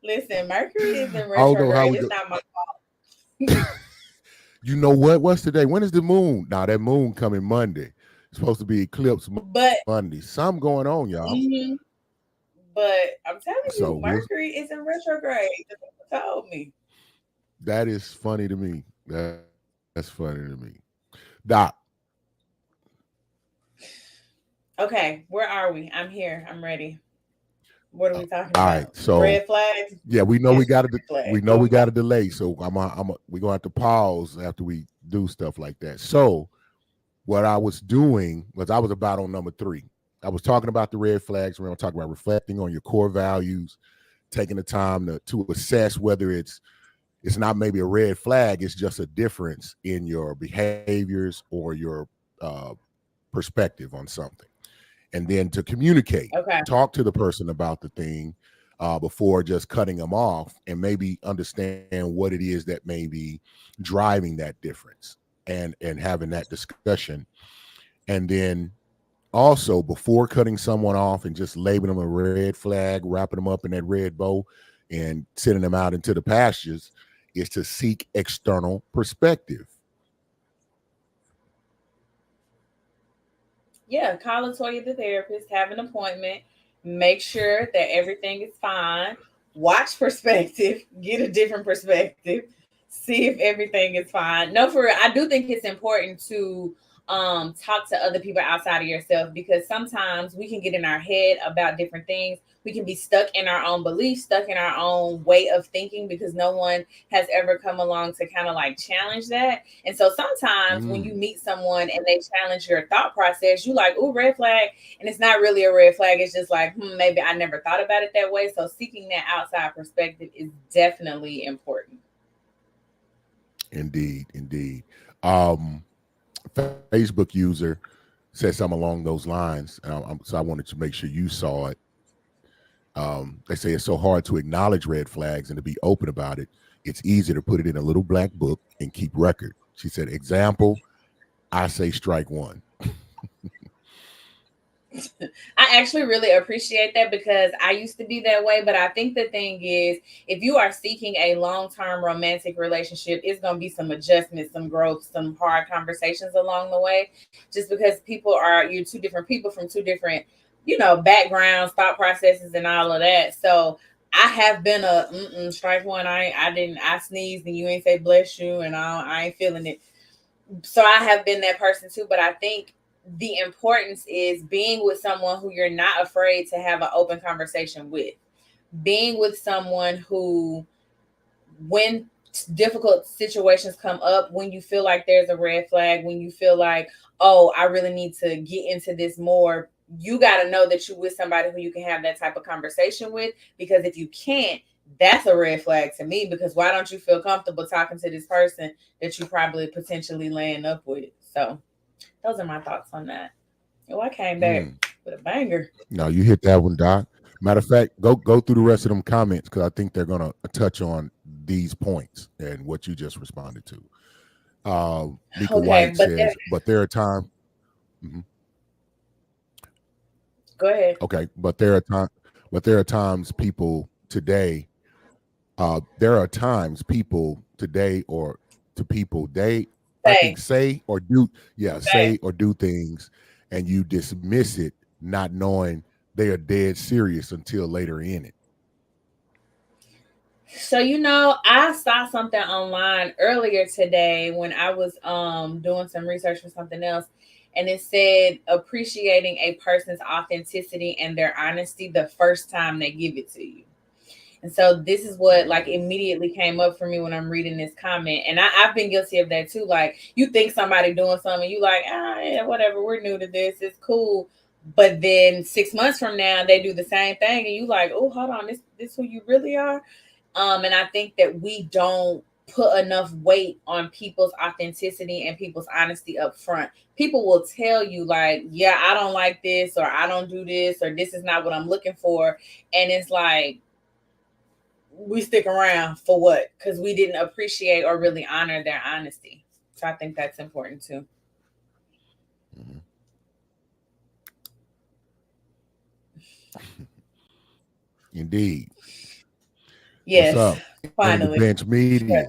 [SPEAKER 1] Listen, Mercury is in
[SPEAKER 2] I don't know how
[SPEAKER 1] retrograde.
[SPEAKER 2] we
[SPEAKER 1] It's
[SPEAKER 2] go.
[SPEAKER 1] not my
[SPEAKER 2] You know what? What's today? When is the moon? Now that moon coming Monday. It's supposed to be eclipse
[SPEAKER 1] but
[SPEAKER 2] Monday. Something going on, y'all.
[SPEAKER 1] mhm, but I'm telling
[SPEAKER 2] So
[SPEAKER 1] you,
[SPEAKER 2] we'll
[SPEAKER 1] Mercury is in retrograde. The people told me.
[SPEAKER 2] that is funny to me. That's funny to me. Doc,
[SPEAKER 1] Okay, where are we? I'm here. I'm ready. What are we talking
[SPEAKER 2] all right.
[SPEAKER 1] about?
[SPEAKER 2] So
[SPEAKER 1] Red flags?
[SPEAKER 2] yeah, we know we
[SPEAKER 1] It's
[SPEAKER 2] got
[SPEAKER 1] red
[SPEAKER 2] to we
[SPEAKER 1] flags.
[SPEAKER 2] know we
[SPEAKER 1] Okay.
[SPEAKER 2] got a delay. So we're gonna have to pause after we do stuff like that. So what I was doing was I was about on number 3. I was talking about the red flags. We're gonna talk about reflecting on your core values, taking the time to assess whether it's not maybe a red flag, it's just a difference in your behaviors or your uh, perspective on something. And then to communicate,
[SPEAKER 1] Okay.
[SPEAKER 2] talk to the person about the thing before just cutting them off and maybe understand what it is that may be driving that difference and having that discussion. And then also before cutting someone off and just labeling them a red flag, wrapping them up in that red bow and sending them out into the pastures, is to seek external perspective.
[SPEAKER 1] Yeah, call Latoya the therapist, have an appointment, make sure that everything is fine, watch perspective, get a different perspective, see if everything is fine. No, for real, I do think it's important to talk to other people outside of yourself because sometimes we can get in our head about different things. We can be stuck in our own beliefs, stuck in our own way of thinking because no one has ever come along to kind of like challenge that. And so sometimes when you
[SPEAKER 2] Mm,
[SPEAKER 1] meet someone and they challenge your thought process, you like, oh, red flag. And it's not really a red flag. It's just like, maybe I never thought about it that way. So seeking that outside perspective is definitely important.
[SPEAKER 2] indeed, indeed. Um, Facebook user said something along those lines, so I wanted to make sure you saw it. They say it's so hard to acknowledge red flags and to be open about it. It's easier to put it in a little black book and keep record. She said, example, I say strike one.
[SPEAKER 1] I actually really appreciate that because I used to be that way. But I think the thing is, if you are seeking a long term romantic relationship, it's going to be some adjustments, some growth, some hard conversations along the way. Just because you're two different people from two different, backgrounds, thought processes, and all of that. So I have been a strike one. I didn't, I sneezed and you ain't say bless you, and I ain't feeling it. So I have been that person too, but I think the importance is being with someone who you're not afraid to have an open conversation with. Being with someone who, when difficult situations come up, when you feel like there's a red flag, when you feel like, oh, I really need to get into this more, you got to know that you're with somebody who you can have that type of conversation with. Because if you can't, that's a red flag to me. Because why don't you feel comfortable talking to this person that you probably potentially laying up with? So those are my thoughts on that. Oh, I came back
[SPEAKER 2] Mm.
[SPEAKER 1] with a banger.
[SPEAKER 2] No, you hit that one, Doc. Matter of fact, go through the rest of them comments because I think they're gonna touch on these points and what you just responded to. Mika
[SPEAKER 1] Okay,
[SPEAKER 2] White
[SPEAKER 1] but there,
[SPEAKER 2] says, but there are times. Mhm.
[SPEAKER 1] go ahead.
[SPEAKER 2] Okay, but there are times people today. There are times people today or to people they I think
[SPEAKER 1] Say,
[SPEAKER 2] say or do yeah
[SPEAKER 1] say.
[SPEAKER 2] say or do things and you dismiss it not knowing they are dead serious until later in it.
[SPEAKER 1] So I saw something online earlier today when I was doing some research for something else, and it said appreciating a person's authenticity and their honesty the first time they give it to you. And so this is what like
[SPEAKER 2] Mm,
[SPEAKER 1] immediately came up for me when I'm reading this comment. And I've been guilty of that too. Like you think somebody doing something, you like, yeah, whatever, we're new to this, it's cool. But then 6 months from now they do the same thing and you like, oh, hold on, this who you really are. And I think that we don't. put enough weight on people's authenticity and people's honesty up front. People will tell you, like, yeah, I don't like this, or I don't do this, or this is not what I'm looking for. And it's like, we stick around for what? Because we didn't appreciate or really honor their honesty. So I think that's important too.
[SPEAKER 2] Mhm. Indeed. What's
[SPEAKER 1] Yes,
[SPEAKER 2] up? Enemy
[SPEAKER 1] finally.
[SPEAKER 2] bench meeting.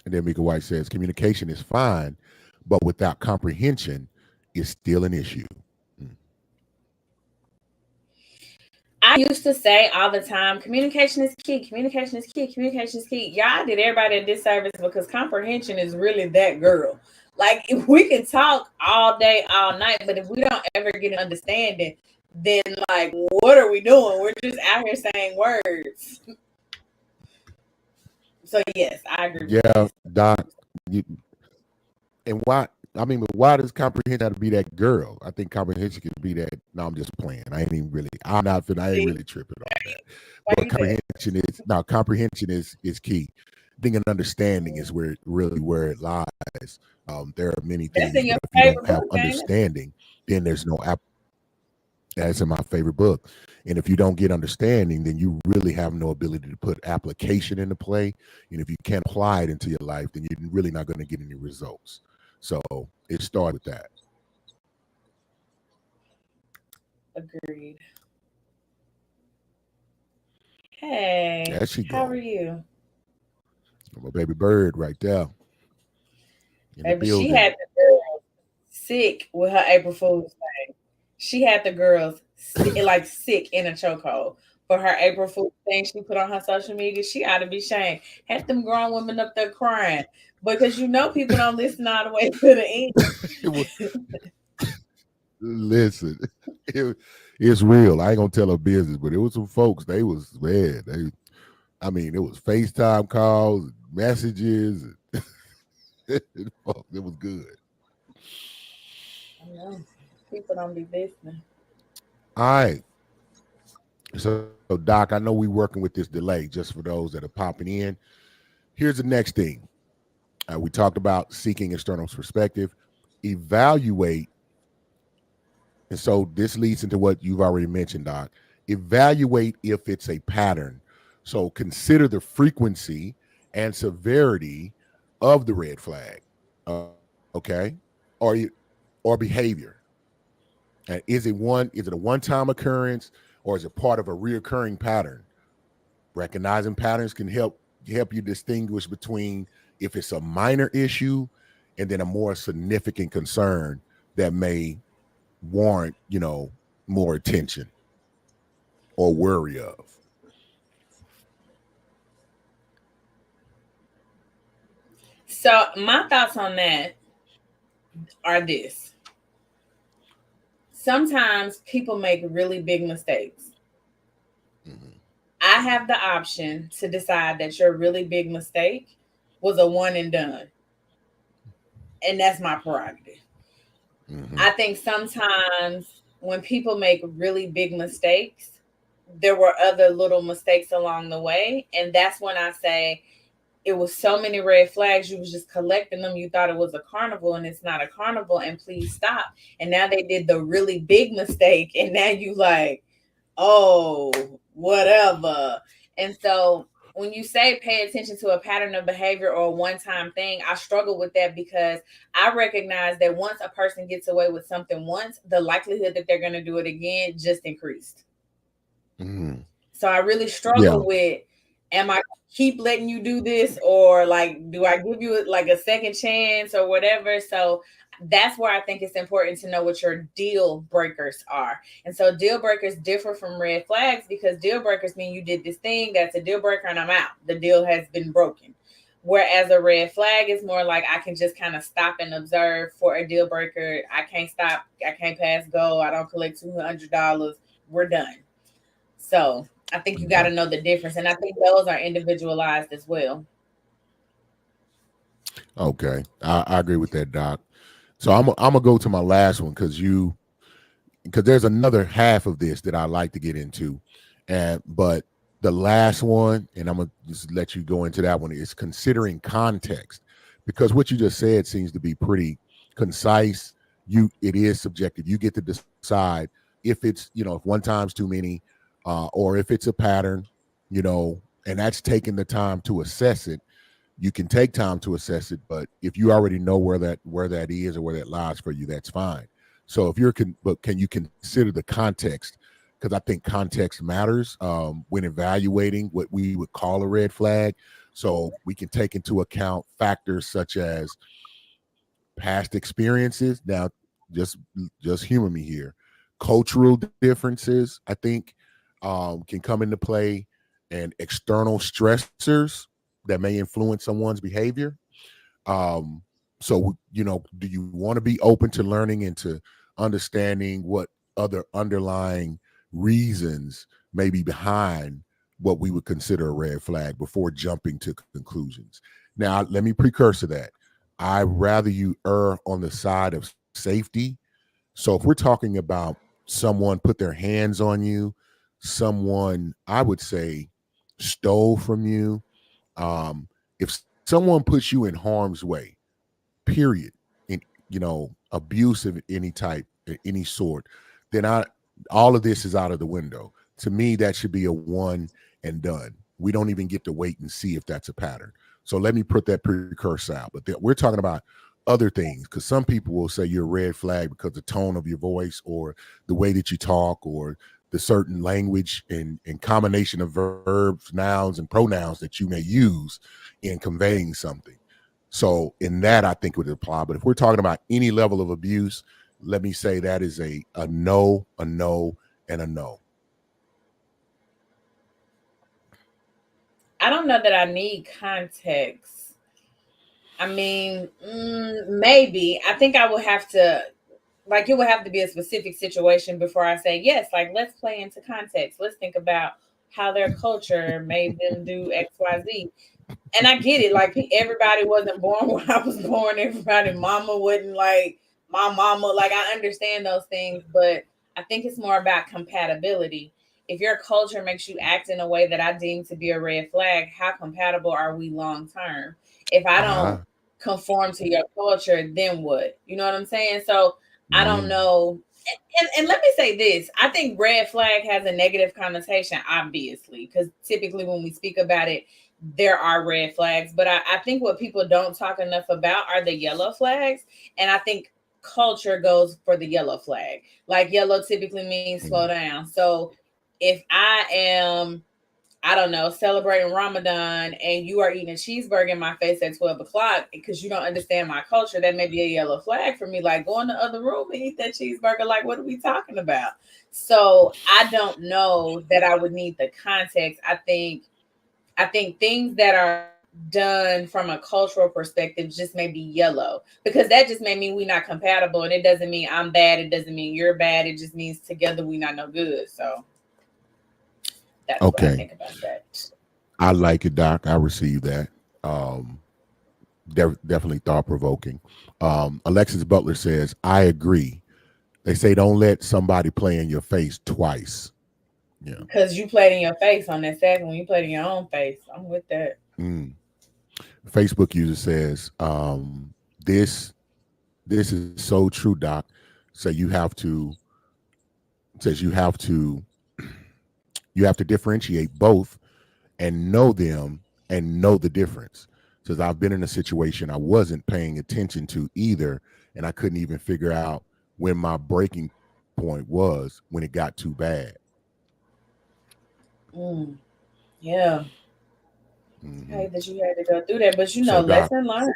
[SPEAKER 2] And then Mika White says communication is fine, but without comprehension, it's still an issue. Mm.
[SPEAKER 1] I used to say all the time, communication is key, communication is key, communication is key. Y'all did everybody a disservice because comprehension is really that girl. Like, if we can talk all day, all night, but if we don't ever get an understanding, then like, what are we doing? We're just out here saying words. So yes, I agree with
[SPEAKER 2] Yeah,
[SPEAKER 1] that.
[SPEAKER 2] Doc. You, and why? I mean, but why does comprehension have to be that girl? I think comprehension could be that. No, I'm just playing. I ain't even really. I'm not. I ain't
[SPEAKER 1] See,
[SPEAKER 2] really tripping on that.
[SPEAKER 1] why
[SPEAKER 2] But
[SPEAKER 1] you there?
[SPEAKER 2] comprehension is now. Comprehension is key. I think an understanding is where really where it lies. There are many
[SPEAKER 1] That's
[SPEAKER 2] things,
[SPEAKER 1] in
[SPEAKER 2] but
[SPEAKER 1] your
[SPEAKER 2] if you don't
[SPEAKER 1] favorite
[SPEAKER 2] have
[SPEAKER 1] book, ain't it?
[SPEAKER 2] understanding, then there's no app. That's in my favorite book. And if you don't get understanding, then you really have no ability to put application into play. And if you can't apply it into your life, then you're really not going to get any results. So it starts with that.
[SPEAKER 1] Agreed. Hey,
[SPEAKER 2] There she
[SPEAKER 1] how are
[SPEAKER 2] go.
[SPEAKER 1] you?
[SPEAKER 2] My baby bird right there in the
[SPEAKER 1] Baby, she
[SPEAKER 2] building.
[SPEAKER 1] had the girls sick with her April Fool's thing. She had the girls like sick in a chokehold for her April Fool's thing she put on her social media. She ought to be shamed. Had them grown women up there crying because people don't listen all the way to the end.
[SPEAKER 2] It was, listen, it, it's real. I ain't gonna tell her business, but it was some folks. They was man. I mean, it was FaceTime calls, messages. It was good.
[SPEAKER 1] I know. People don't be listening.
[SPEAKER 2] All right. So, Doc, I know we're working with this delay just for those that are popping in. Here's the next thing. We talked about seeking external perspective, evaluate. And so this leads into what you've already mentioned, Doc. Evaluate if it's a pattern. So consider the frequency and severity of the red flag. Okay. Or behavior. And is it a one-time occurrence or is it part of a reoccurring pattern? Recognizing patterns can help you distinguish between if it's a minor issue and then a more significant concern that may warrant, more attention or worry of.
[SPEAKER 1] So my thoughts on that are this. Sometimes people make really big mistakes.
[SPEAKER 2] Mhm.
[SPEAKER 1] I have the option to decide that your really big mistake was a one and done. And that's my prerogative.
[SPEAKER 2] Mhm.
[SPEAKER 1] I think sometimes when people make really big mistakes, there were other little mistakes along the way. And that's when I say it was so many red flags. You was just collecting them. You thought it was a carnival and it's not a carnival. And please stop. And now they did the really big mistake. And now you like, oh, whatever. And so when you say pay attention to a pattern of behavior or a one time thing, I struggle with that because I recognize that once a person gets away with something once, the likelihood that they're going to do it again just increased.
[SPEAKER 2] Mhm.
[SPEAKER 1] So I really
[SPEAKER 2] Yeah.
[SPEAKER 1] struggle with, am I keep letting you do this, or like do I give you like a second chance or whatever? So that's where I think it's important to know what your deal breakers are. And so deal breakers differ from red flags because deal breakers mean you did this thing that's a deal breaker and I'm out. The deal has been broken. Whereas a red flag is more like I can just kind of stop and observe. For a deal breaker, I can't stop, I can't pass go, I don't collect $200. We're done. So I think you got
[SPEAKER 2] Mhm.
[SPEAKER 1] to know the difference. And I think those are individualized as well.
[SPEAKER 2] Okay. I agree with that, Doc. So I'm gonna go to my last one because because there's another half of this that I like to get into, and but the last one, and I'm gonna just let you go into that one, is considering context, because what you just said seems to be pretty concise. It is subjective. You get to decide if it's, if one time's too many, or if it's a pattern, and that's taking the time to assess it. You can take time to assess it, but if you already know where that is or where that lies for you, that's fine. So if but can you consider the context? Because I think context matters when evaluating what we would call a red flag. So we can take into account factors such as past experiences. Now, just just humor me here. Cultural differences, I think, can come into play, and external stressors that may influence someone's behavior. Um, so, do you want to be open to learning and to understanding what other underlying reasons may be behind what we would consider a red flag before jumping to conclusions? Now, let me precursor that. I rather you err on the side of safety. So if we're talking about someone put their hands on you, someone, I would say, stole from you, if someone puts you in harm's way, period, in abuse of any type, any sort, then all of this is out of the window. To me, that should be a one and done. We don't even get to wait and see if that's a pattern. So let me put that precursor out. But we're talking about other things, because some people will say you're a red flag because the tone of your voice, or the way that you talk, or the certain language and combination of verbs, nouns, and pronouns that you may use in conveying something. So in that, I think it would apply. But if we're talking about any level of abuse, let me say that is a no, a no, and a no.
[SPEAKER 1] I don't know that I need context. I mean, maybe. I think I would have to, like, it would have to be a specific situation before I say yes. Like, let's play into context. Let's think about how their culture made them do X, Y, Z. And I get it. Like, everybody wasn't born when I was born. Everybody, mama wasn't like my mama. Like, I understand those things, but I think it's more about compatibility. If your culture makes you act in a way that I deem to be a red flag, how compatible are we long term? If I don't
[SPEAKER 2] Uh-huh.
[SPEAKER 1] conform to your culture, then what? You know what I'm saying? So I don't
[SPEAKER 2] Mm,
[SPEAKER 1] know. And let me say this, I think red flag has a negative connotation, obviously, because typically when we speak about it, there are red flags. But I think what people don't talk enough about are the yellow flags. And I think culture goes for the yellow flag. Like, yellow typically means slow
[SPEAKER 2] mm,
[SPEAKER 1] down. So if I am, I don't know, celebrating Ramadan and you are eating a cheeseburger in my face at 12 o'clock because you don't understand my culture, that may be a yellow flag for me. Like, go in the other room and eat that cheeseburger. Like, what are we talking about? So I don't know that I would need the context. I think things that are done from a cultural perspective just may be yellow, because that just may mean we're not compatible, and it doesn't mean I'm bad. It doesn't mean you're bad. It just means together we not no good. So that's what I
[SPEAKER 2] okay.
[SPEAKER 1] think about that.
[SPEAKER 2] I like it, Doc. I receive that. Um, Definitely thought provoking. Alexis Butler says, I agree. They say don't let somebody play in your face twice. Yeah.
[SPEAKER 1] Because you played in your face on that second when you played in your own face. I'm with that.
[SPEAKER 2] Mm. Facebook user says, this is so true, Doc. So you have to you have to differentiate both and know them and know the difference. Says I've been in a situation I wasn't paying attention to either, and I couldn't even figure out when my breaking point was when it got too bad.
[SPEAKER 1] Mm, yeah. I
[SPEAKER 2] Hmm.
[SPEAKER 1] hate that you had to go through that, but
[SPEAKER 2] So, Doc,
[SPEAKER 1] lesson learned.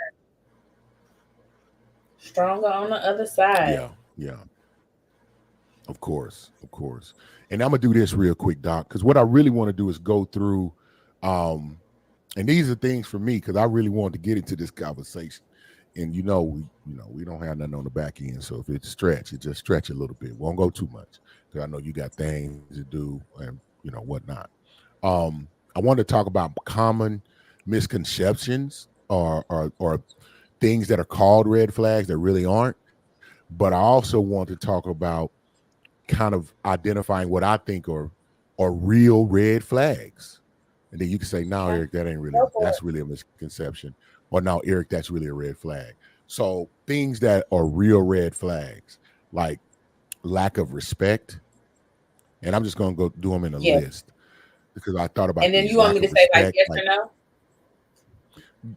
[SPEAKER 1] Stronger on the other side.
[SPEAKER 2] yeah, of course. And I'm gonna do this real quick, Doc, because what I really want to do is go through, um, and these are things for me because I really wanted to get into this conversation. And we don't have nothing on the back end, so if it's stretch, it just stretch a little bit. Won't go too much because I know you got things to do and whatnot. I want to talk about common misconceptions or things that are called red flags that really aren't. But I also want to talk about kind of identifying what I think are real red flags. And then you can say, no,
[SPEAKER 1] Okay.
[SPEAKER 2] Eric, that ain't
[SPEAKER 1] Go
[SPEAKER 2] really,
[SPEAKER 1] for it.
[SPEAKER 2] that's really a misconception. Or no, Eric, that's really a red flag. So things that are real red flags, like lack of respect, and I'm just gonna go do them in a
[SPEAKER 1] Yes.
[SPEAKER 2] list because I thought about
[SPEAKER 1] And then you
[SPEAKER 2] these.
[SPEAKER 1] want me
[SPEAKER 2] Lack
[SPEAKER 1] to
[SPEAKER 2] of
[SPEAKER 1] say like
[SPEAKER 2] respect,
[SPEAKER 1] yes or
[SPEAKER 2] like
[SPEAKER 1] no?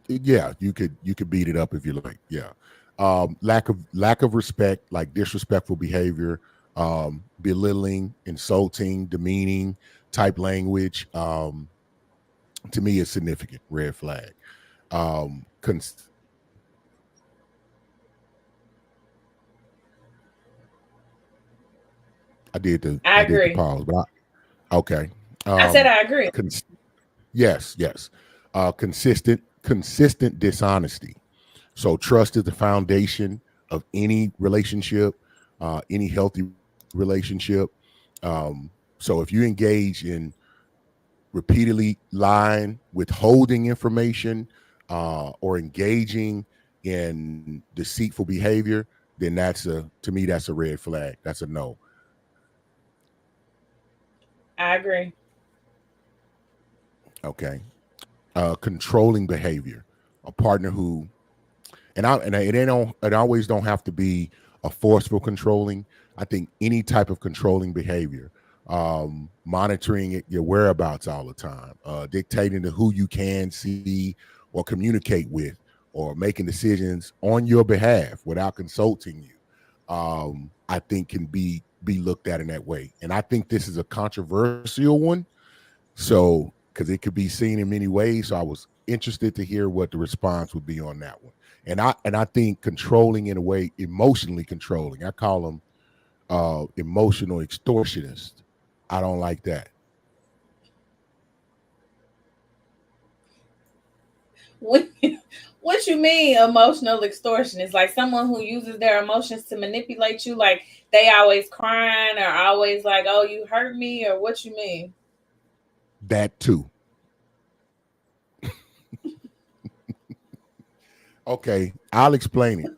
[SPEAKER 2] yeah, you could beat it up if you like. Yeah. Lack of respect, like disrespectful behavior, belittling, insulting, demeaning type language, to me is significant red flag. um cons-
[SPEAKER 1] I
[SPEAKER 2] I did the
[SPEAKER 1] agree.
[SPEAKER 2] pause, but okay.
[SPEAKER 1] I said
[SPEAKER 2] um
[SPEAKER 1] I agree.
[SPEAKER 2] cons- yes, yes. Consistent dishonesty. So trust is the foundation of any relationship, any healthy relationship. So if you engage in repeatedly lying, withholding information, or engaging in deceitful behavior, then to me that's a red flag. That's a no.
[SPEAKER 1] I agree.
[SPEAKER 2] Okay. Controlling behavior. A partner who it always don't have to be a forceful controlling. I think any type of controlling behavior, monitoring your whereabouts all the time, dictating to who you can see or communicate with, or making decisions on your behalf without consulting you, I think can be looked at in that way. And I think this is a controversial one, so because it could be seen in many ways. So I was interested to hear what the response would be on that one. And I think controlling in a way, emotionally controlling. I call them emotional extortionists. I don't like that.
[SPEAKER 1] What what you mean emotional extortion? Is like someone who uses their emotions to manipulate you, like they always crying or always like, "Oh, you hurt me," or what you mean?
[SPEAKER 2] That too. Okay, I'll explain it.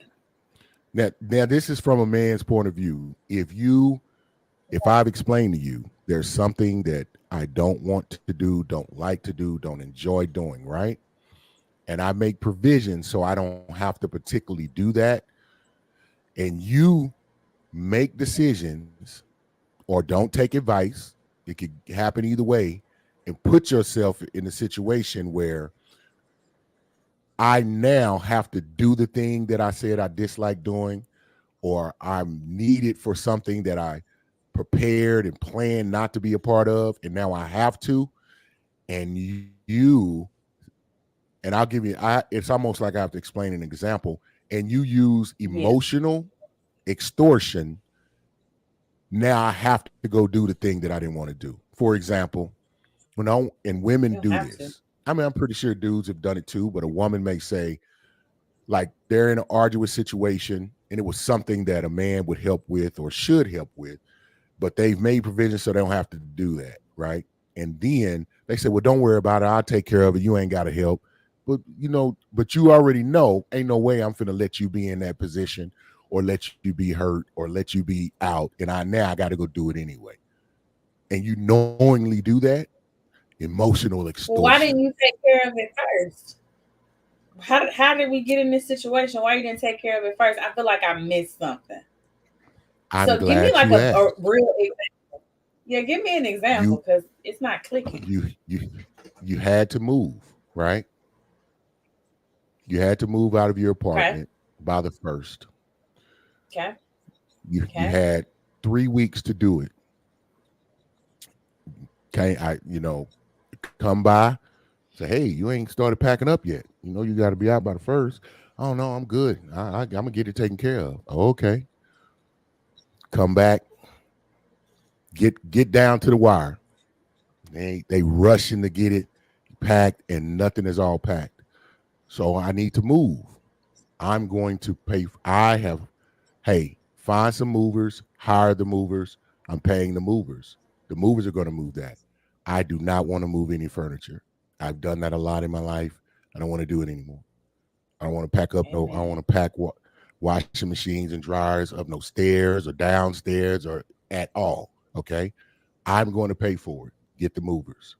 [SPEAKER 2] Now this is from a man's point of view. If I've explained to you there's something that I don't want to do, don't like to do, don't enjoy doing, right? And I make provisions so I don't have to particularly do that, and you make decisions or don't take advice, it could happen either way, and put yourself in a situation where I now have to do the thing that I said I dislike doing, or I'm needed for something that I prepared and planned not to be a part of, and now I have to. And you, and I'll give you, it's almost like I have to explain an example, and you use
[SPEAKER 1] Yes,
[SPEAKER 2] emotional extortion. Now I have to go do the thing that I didn't want to do. For example, and
[SPEAKER 1] you
[SPEAKER 2] women
[SPEAKER 1] don't
[SPEAKER 2] do
[SPEAKER 1] have to.
[SPEAKER 2] this. I mean, I'm pretty sure dudes have done it too, but a woman may say, like, they're in an arduous situation and it was something that a man would help with or should help with, but they've made provisions so they don't have to do that, right? And then they say, well, don't worry about it. I'll take care of it. You ain't got to help. But you already know, ain't no way I'm finna let you be in that position or let you be hurt or let you be out. And I got to go do it anyway. And you knowingly do that, emotional
[SPEAKER 1] Well, why
[SPEAKER 2] extortion.
[SPEAKER 1] didn't you take care of it first? How did we get in this situation? Why you didn't take care of it first? I feel like I missed something.
[SPEAKER 2] I'm
[SPEAKER 1] So give me
[SPEAKER 2] glad
[SPEAKER 1] like
[SPEAKER 2] you
[SPEAKER 1] a
[SPEAKER 2] asked.
[SPEAKER 1] real yeah, give me an example
[SPEAKER 2] You
[SPEAKER 1] because it's not clicking.
[SPEAKER 2] you had to move, right? You had to move out of your
[SPEAKER 1] Okay,
[SPEAKER 2] apartment by the first.
[SPEAKER 1] okay,
[SPEAKER 2] You
[SPEAKER 1] okay.
[SPEAKER 2] had 3 weeks to do it. Okay, come by, say, hey, you ain't started packing up yet. You got to be out by the first. Oh no, I'm good. I'm gonna get it taken care of. Oh, okay, come back, get down to the wire. They rushing to get it packed, and nothing is all packed. So I need to move. I'm going to pay. I have, hey, find some movers, hire the movers. I'm paying the movers. The movers are going to move that. I do not want to move any furniture. I've done that a lot in my life. I don't want to do it anymore. I don't want to pack up I don't
[SPEAKER 1] Amen.
[SPEAKER 2] want to pack washing machines and dryers up no stairs or downstairs or at all. Okay. I'm going to pay for it. Get the movers.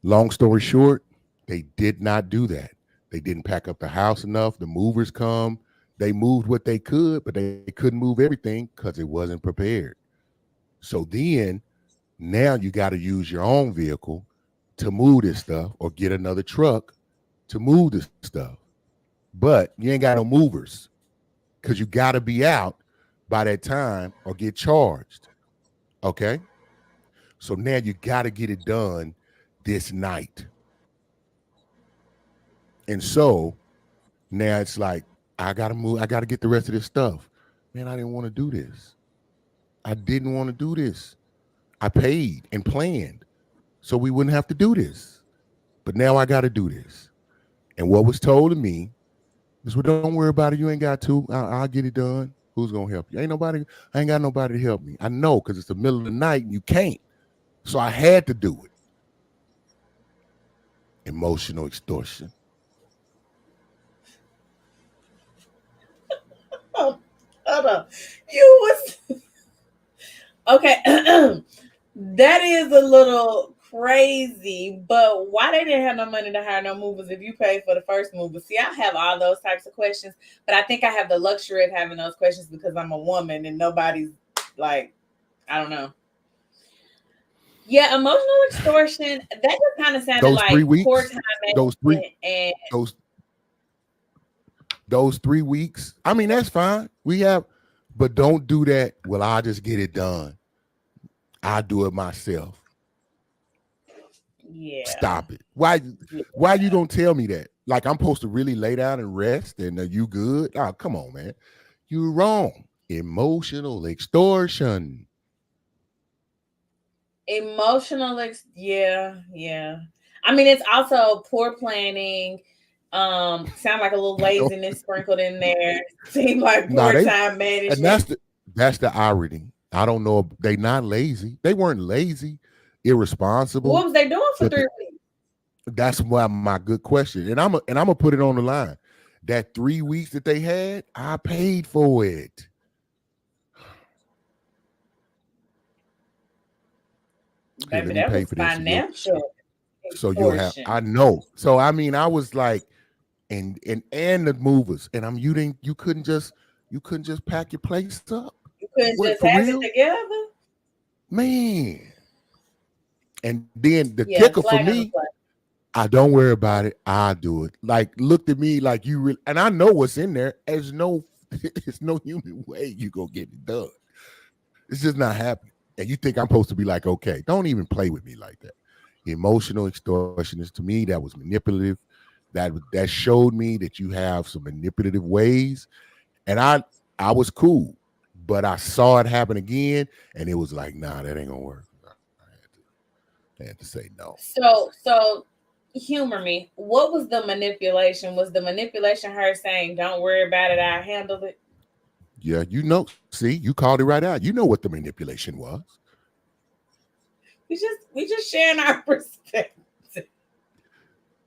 [SPEAKER 2] Long story short, they did not do that. They didn't pack up the house enough. The movers come. They moved what they could, but they couldn't move everything because it wasn't prepared. So then now you got to use your own vehicle to move this stuff or get another truck to move this stuff. But you ain't got no movers because you got to be out by that time or get charged. Okay. So now you got to get it done this night. And so now it's like, I got to move. I got to get the rest of this stuff. Man, I didn't want to do this. I didn't want to do this. I paid and planned so we wouldn't have to do this. But now I got to do this. And what was told to me is, well, don't worry about it. You ain't got to. I'll get it done. Who's going to help you? Ain't nobody. I ain't got nobody to help me. I know because it's the middle of the night and you can't. So I had to do it. Emotional extortion.
[SPEAKER 1] Oh, hold on. You was okay. That is a little crazy, but why they didn't have no money to hire no movers if you paid for the first mover? See, I have all those types of questions, but I think I have the luxury of having those questions because I'm a woman and nobody's like, I don't know. Yeah, emotional extortion. That just kind of sounded
[SPEAKER 2] Those three
[SPEAKER 1] like poor
[SPEAKER 2] weeks,
[SPEAKER 1] time
[SPEAKER 2] those three,
[SPEAKER 1] management and
[SPEAKER 2] those those 3 weeks. I mean, that's fine. We have, but don't do that. Well, I'll just get it done. I'll do it myself.
[SPEAKER 1] yeah,
[SPEAKER 2] Stop it. Why?
[SPEAKER 1] yeah.
[SPEAKER 2] Why you don't tell me that? Like I'm supposed to really lay down and rest, and you good? Oh, come on, man. You're wrong. Emotional extortion.
[SPEAKER 1] Yeah, yeah. I mean, it's also poor planning. Sound like a little laziness sprinkled in there. Seem like
[SPEAKER 2] Nah,
[SPEAKER 1] poor
[SPEAKER 2] they
[SPEAKER 1] time
[SPEAKER 2] and
[SPEAKER 1] management.
[SPEAKER 2] that's the irony. I don't know. They not lazy. They weren't lazy, irresponsible.
[SPEAKER 1] What was they doing for
[SPEAKER 2] But
[SPEAKER 1] 3 weeks?
[SPEAKER 2] that's why my good question. And I'm gonna put it on the line. That 3 weeks that they had, I paid for it. Here,
[SPEAKER 1] Baby,
[SPEAKER 2] let me
[SPEAKER 1] that
[SPEAKER 2] pay
[SPEAKER 1] was
[SPEAKER 2] for this.
[SPEAKER 1] financial
[SPEAKER 2] So you'll have.
[SPEAKER 1] extortion.
[SPEAKER 2] I know. So I mean, I was like, and the movers, and you couldn't just pack your place up.
[SPEAKER 1] You couldn't
[SPEAKER 2] What
[SPEAKER 1] just
[SPEAKER 2] for
[SPEAKER 1] have it
[SPEAKER 2] real,
[SPEAKER 1] together.
[SPEAKER 2] man? And then the
[SPEAKER 1] Yeah,
[SPEAKER 2] kicker for
[SPEAKER 1] flag on the
[SPEAKER 2] me,
[SPEAKER 1] play.
[SPEAKER 2] I don't worry about it. I do it. Like looked at me like you really, and I know what's in there. There's no, it's no human way you gonna get it done. It's just not happening. And you think I'm supposed to be like, okay, don't even play with me like that. Emotional extortion is to me that was manipulative. That showed me that you have some manipulative ways, and I was cool, but I saw it happen again, and it was like, nah, that ain't gonna work. I had to say no.
[SPEAKER 1] So humor me. What was the manipulation? Was the manipulation her saying, "Don't worry about it, I handled it"?
[SPEAKER 2] Yeah, you know. See, you called it right out. You know what the manipulation was.
[SPEAKER 1] We just sharing our perspective.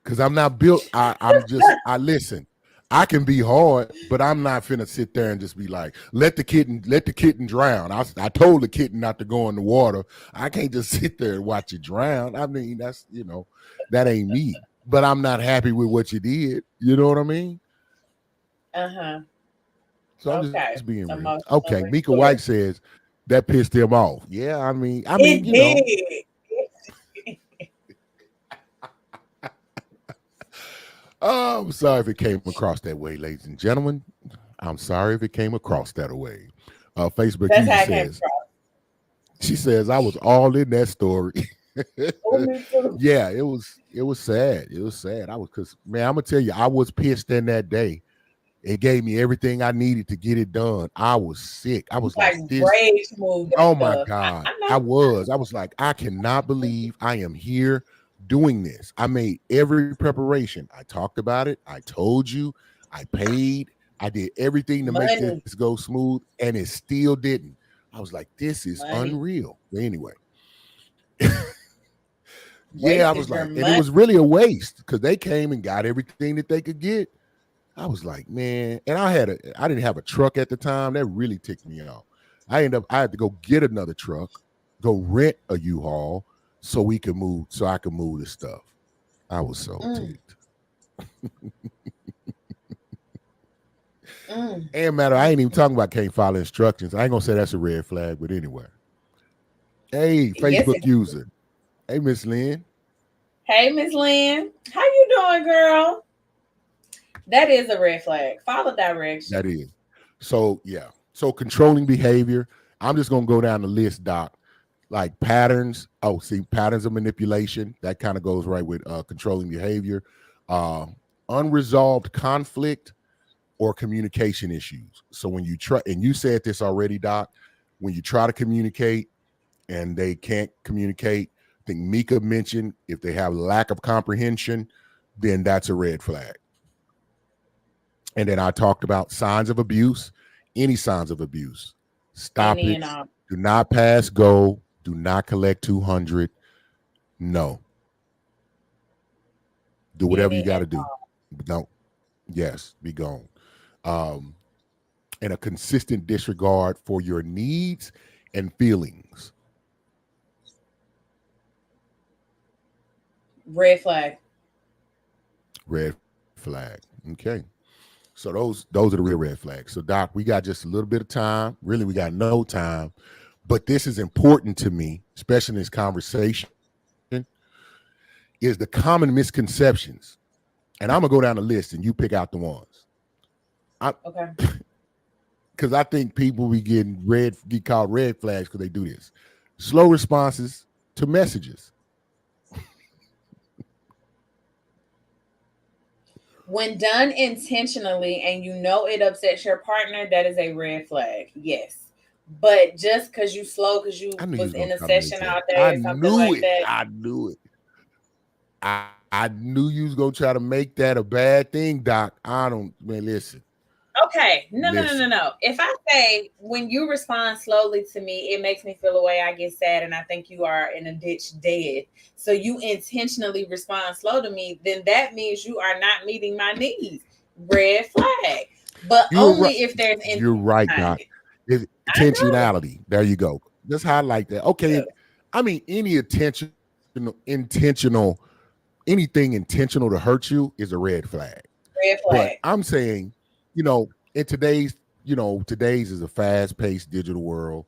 [SPEAKER 2] Because I'm not built. I listen. I can be hard, but I'm not finna sit there and just be like, let the kitten drown. I told the kitten not to go in the water. I can't just sit there and watch it drown. I mean, that's that ain't me. But I'm not happy with what you did. You know what I mean?
[SPEAKER 1] Uh-huh.
[SPEAKER 2] So I'm just
[SPEAKER 1] Okay.
[SPEAKER 2] being real. Okay,
[SPEAKER 1] Emotional
[SPEAKER 2] Mika White
[SPEAKER 1] extortion.
[SPEAKER 2] says that pissed him off. Yeah,
[SPEAKER 1] It did.
[SPEAKER 2] I'm sorry if it came across that way, ladies and gentlemen. I'm sorry if it came across that way. Facebook
[SPEAKER 1] That's
[SPEAKER 2] user
[SPEAKER 1] how it came
[SPEAKER 2] says,
[SPEAKER 1] across.
[SPEAKER 2] she says, I was all in that story.
[SPEAKER 1] Oh, me too.
[SPEAKER 2] Yeah, it was sad. It was sad. I was because man, I'm gonna tell you, I was pissed in that day. It gave me everything I needed to get it done. I was sick. I was
[SPEAKER 1] Like
[SPEAKER 2] like, this.
[SPEAKER 1] rage moved and
[SPEAKER 2] Oh my
[SPEAKER 1] stuff.
[SPEAKER 2] God.
[SPEAKER 1] I
[SPEAKER 2] I
[SPEAKER 1] know.
[SPEAKER 2] was. I was like, I cannot believe I am here doing this. I made every preparation. I talked about it. I told you. I paid. I did everything to make this
[SPEAKER 1] Money.
[SPEAKER 2] go smooth, and it still didn't. I was like, this is
[SPEAKER 1] Money.
[SPEAKER 2] unreal. But anyway, yeah, I was
[SPEAKER 1] Wasted your
[SPEAKER 2] like, and it
[SPEAKER 1] money.
[SPEAKER 2] was really a waste because they came and got everything that they could get. I was like, man, and I didn't have a truck at the time. That really ticked me off. I had to go get another truck, go rent a U-Haul so we could move, so I could move the stuff. I was so
[SPEAKER 1] Mm,
[SPEAKER 2] ticked.
[SPEAKER 1] mm,
[SPEAKER 2] And matter, I
[SPEAKER 1] mm,
[SPEAKER 2] ain't even
[SPEAKER 1] mm.
[SPEAKER 2] talking about can't follow instructions. I ain't gonna say that's a red flag, but anyway. Hey,
[SPEAKER 1] Yes.
[SPEAKER 2] Facebook user. Hey, Miss Lynn.
[SPEAKER 1] Hey, Miss Lynn, how you doing, girl? That is a red flag. Follow
[SPEAKER 2] That
[SPEAKER 1] directions.
[SPEAKER 2] is. So yeah. So controlling behavior. I'm just gonna go down the list, Doc. Like patterns. Oh, see, patterns of manipulation. That kind of goes right with controlling behavior. Uh, unresolved conflict or communication issues. So when you try, and you said this already, Doc, when you try to communicate and they can't communicate, I think Mika mentioned if they have lack of comprehension, then that's a red flag. And then I talked about signs of abuse, any signs of abuse. Stop
[SPEAKER 1] Any
[SPEAKER 2] it.
[SPEAKER 1] and all.
[SPEAKER 2] Do not pass go. Do not collect 200. No. Do whatever you
[SPEAKER 1] Any
[SPEAKER 2] got
[SPEAKER 1] and
[SPEAKER 2] to do. Don't. Yes, be gone. Um, and a consistent disregard for your needs and feelings.
[SPEAKER 1] red flag.
[SPEAKER 2] Red flag. Okay. So those are the real red flags. So Doc, we got just a little bit of time. Really, we got no time. But this is important to me, especially in this conversation, is the common misconceptions. And I'm gonna go down the list and you pick out the ones. I
[SPEAKER 1] Okay.
[SPEAKER 2] because I think people get called red flags because they do this. Slow responses to messages.
[SPEAKER 1] When done intentionally and you know it upsets your partner, that is a red flag. Yes. But just because you slow because you
[SPEAKER 2] I knew you
[SPEAKER 1] was
[SPEAKER 2] was gonna
[SPEAKER 1] in a
[SPEAKER 2] try to make
[SPEAKER 1] session
[SPEAKER 2] that.
[SPEAKER 1] all
[SPEAKER 2] I
[SPEAKER 1] day or something
[SPEAKER 2] knew
[SPEAKER 1] like
[SPEAKER 2] it.
[SPEAKER 1] that.
[SPEAKER 2] I knew it. I knew you was gonna try to make that a bad thing, Doc. I don't man, listen.
[SPEAKER 1] Okay. No, no, no, no,
[SPEAKER 2] Listen.
[SPEAKER 1] no. If I say when you respond slowly to me, it makes me feel a way, I get sad and I think you are in a ditch dead. So you intentionally respond slow to me, then that means you are not meeting my needs. Red flag. But
[SPEAKER 2] You're right.
[SPEAKER 1] only if there's intent
[SPEAKER 2] You're right,
[SPEAKER 1] behind
[SPEAKER 2] Doc.
[SPEAKER 1] it.
[SPEAKER 2] It's
[SPEAKER 1] I know.
[SPEAKER 2] intentionality. There you go. Just highlight that. Okay.
[SPEAKER 1] Yeah.
[SPEAKER 2] I mean, anything intentional to hurt you is a red flag.
[SPEAKER 1] Red
[SPEAKER 2] But
[SPEAKER 1] flag.
[SPEAKER 2] I'm saying, in today's is a fast-paced digital world.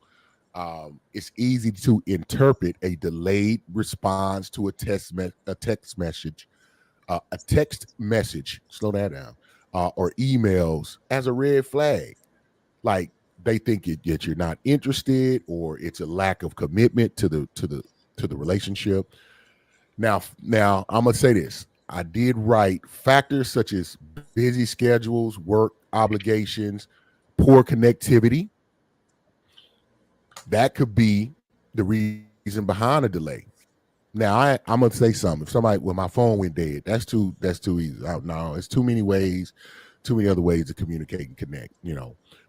[SPEAKER 2] It's easy to interpret a delayed response to a text message, slow that down, or emails as a red flag. Like they think that you're not interested, or it's a lack of commitment to the relationship. Now I'm gonna say this. I did write factors such as busy schedules, work obligations, poor connectivity. That could be the reason behind a delay. Now I'm gonna say something. If somebody, well, my phone went dead, that's too easy. No, it's too many ways, too many other ways to communicate and connect.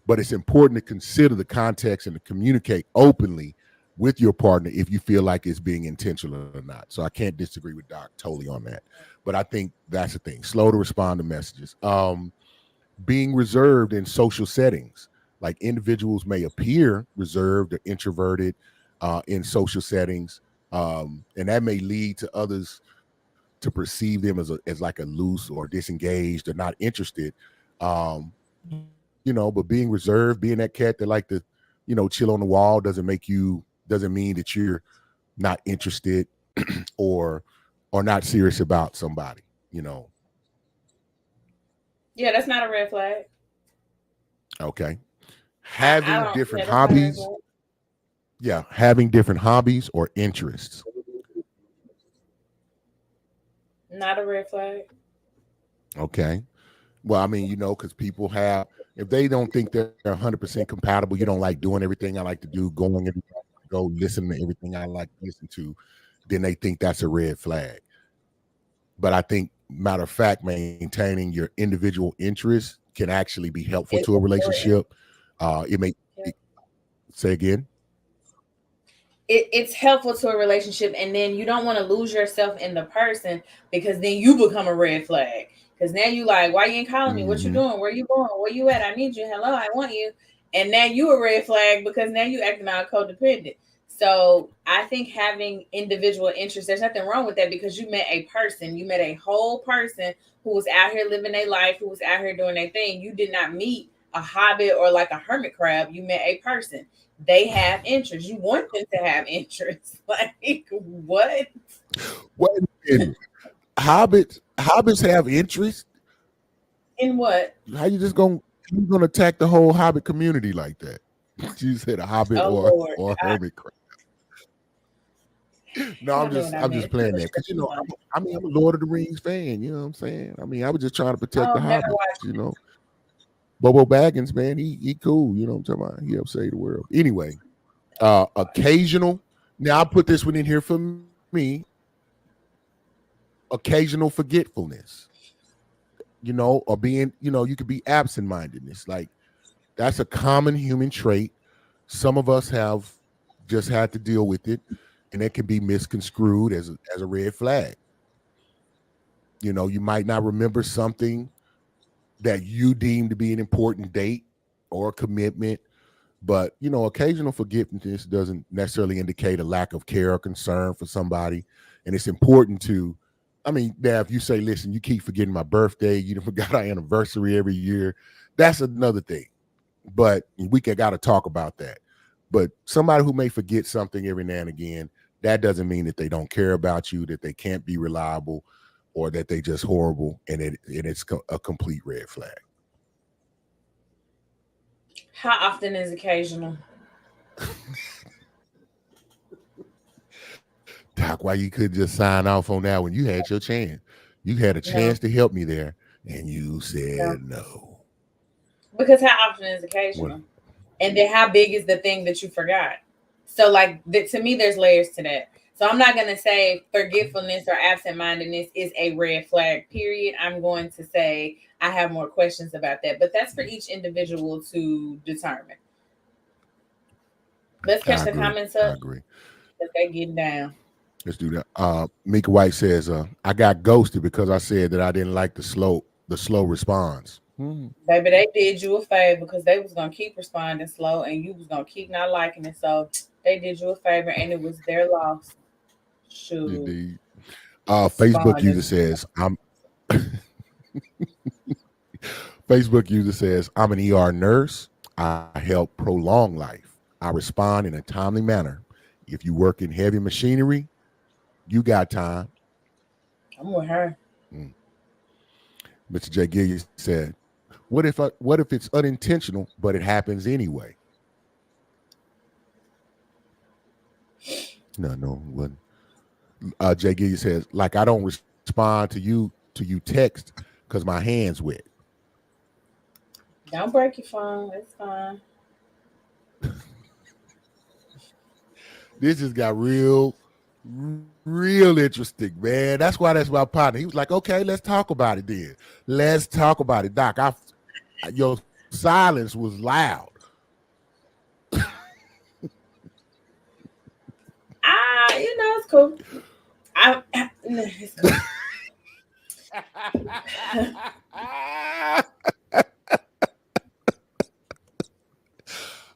[SPEAKER 2] But it's important to consider the context and to communicate openly with your partner if you feel like it's being intentional or not. So I can't disagree with Doc totally on that. But I think that's the thing. Slow to respond to messages. Being reserved in social settings. Like individuals may appear reserved or introverted in social settings, and that may lead to others to perceive them as like a loose or disengaged or not interested. But being reserved, being that cat that like to, chill on the wall doesn't mean that you're not interested or not serious about somebody. You know,
[SPEAKER 1] Yeah, that's not a red flag.
[SPEAKER 2] okay.
[SPEAKER 1] I
[SPEAKER 2] Having
[SPEAKER 1] don't.
[SPEAKER 2] different
[SPEAKER 1] Yeah, that's not a red
[SPEAKER 2] hobbies,
[SPEAKER 1] flag.
[SPEAKER 2] yeah, having different hobbies or interests.
[SPEAKER 1] Not a red flag.
[SPEAKER 2] Okay. Well, I mean, because people have, if they don't think they're 100% compatible, you don't like doing everything I like to do, go listen to everything I like to listen to, then they think that's a red flag. But I think, matter of fact, maintaining your individual interests can actually be helpful to
[SPEAKER 1] It's
[SPEAKER 2] a
[SPEAKER 1] important.
[SPEAKER 2] relationship. It may
[SPEAKER 1] Yeah.
[SPEAKER 2] it, say again.
[SPEAKER 1] It's helpful to a relationship, and then you don't want to lose yourself in the person because then you become a red flag. Because now you like, why you ain't calling me? What you
[SPEAKER 2] Hmm.
[SPEAKER 1] doing? Where you going? Where you at? I need you. Hello, I want you. And now you a red flag because now you acting out codependent. So I think having individual interests, there's nothing wrong with that because you met a person, you met a whole person who was out here living their life, who was out here doing their thing. You did not meet a hobbit or like a hermit crab. You met a person. They have interests. You want them to have interests. Like what?
[SPEAKER 2] Wait a minute. Hobbits have interest.
[SPEAKER 1] In what?
[SPEAKER 2] How you gonna attack the whole Hobbit community like that? You said a Hobbit
[SPEAKER 1] Oh
[SPEAKER 2] or
[SPEAKER 1] Lord,
[SPEAKER 2] or a hermit crab. No,
[SPEAKER 1] y'all
[SPEAKER 2] I'm
[SPEAKER 1] know what
[SPEAKER 2] just
[SPEAKER 1] I
[SPEAKER 2] I'm
[SPEAKER 1] meant.
[SPEAKER 2] just playing that because I'm a Lord of the Rings fan. You know what I'm saying? I mean, I was just trying to protect
[SPEAKER 1] Oh,
[SPEAKER 2] the
[SPEAKER 1] never
[SPEAKER 2] Hobbits.
[SPEAKER 1] watched.
[SPEAKER 2] Bobo Baggins, man, he cool. You know what I'm talking about? He helped save the world. Anyway, occasional. Now I put this one in here for me. Occasional forgetfulness. Or being, you could be absent-mindedness. Like that's a common human trait. Some of us have just had to deal with it, and it can be misconstrued as a red flag. You might not remember something that you deem to be an important date or a commitment, but occasional forgiveness doesn't necessarily indicate a lack of care or concern for somebody. And it's important to, I mean, now if you say, listen, you keep forgetting my birthday, you forgot our anniversary every year, that's another thing. But got to talk about that. But somebody who may forget something every now and again, that doesn't mean that they don't care about you, that they can't be reliable, or that they just horrible, and it's a complete red flag.
[SPEAKER 1] How often is occasional?
[SPEAKER 2] Doc, why you couldn't just sign off on that when you had your chance? You had a
[SPEAKER 1] No,
[SPEAKER 2] chance to help me there, and you
[SPEAKER 1] no.
[SPEAKER 2] said no.
[SPEAKER 1] Because how often is
[SPEAKER 2] What?
[SPEAKER 1] occasional? And then how big is the thing that you forgot? So like to me, there's layers to that. So I'm not gonna say forgetfulness or absent-mindedness is a red flag. Period. I'm going to say I have more questions about that, but that's for each individual to determine. Let's
[SPEAKER 2] I
[SPEAKER 1] catch the
[SPEAKER 2] agree.
[SPEAKER 1] comments
[SPEAKER 2] I
[SPEAKER 1] up
[SPEAKER 2] agree.
[SPEAKER 1] because they getting down.
[SPEAKER 2] Let's do that. Mika White says, I got ghosted because I said that I didn't like the slow response.
[SPEAKER 1] Baby, they did you a favor because they was gonna keep responding slow and you was gonna keep not liking it. So they did you a favor and it was their loss. Shoot,
[SPEAKER 2] Indeed. Facebook
[SPEAKER 1] responded.
[SPEAKER 2] user says, Facebook user says, I'm an ER nurse. I help prolong life. I respond in a timely manner. If you work in heavy machinery, you got time.
[SPEAKER 1] I'm with her.
[SPEAKER 2] Mm. Mr. J. Gilliam said, what if it's unintentional, but it happens anyway? No, it wasn't. Jay Gilliam says, like I don't respond to you text because my hands wet.
[SPEAKER 1] Don't break your phone. It's fine.
[SPEAKER 2] This just got real interesting, man. That's my partner. He was like, okay, let's talk about it then. Let's talk about it, Doc. Your silence was loud.
[SPEAKER 1] It's cool. It's cool.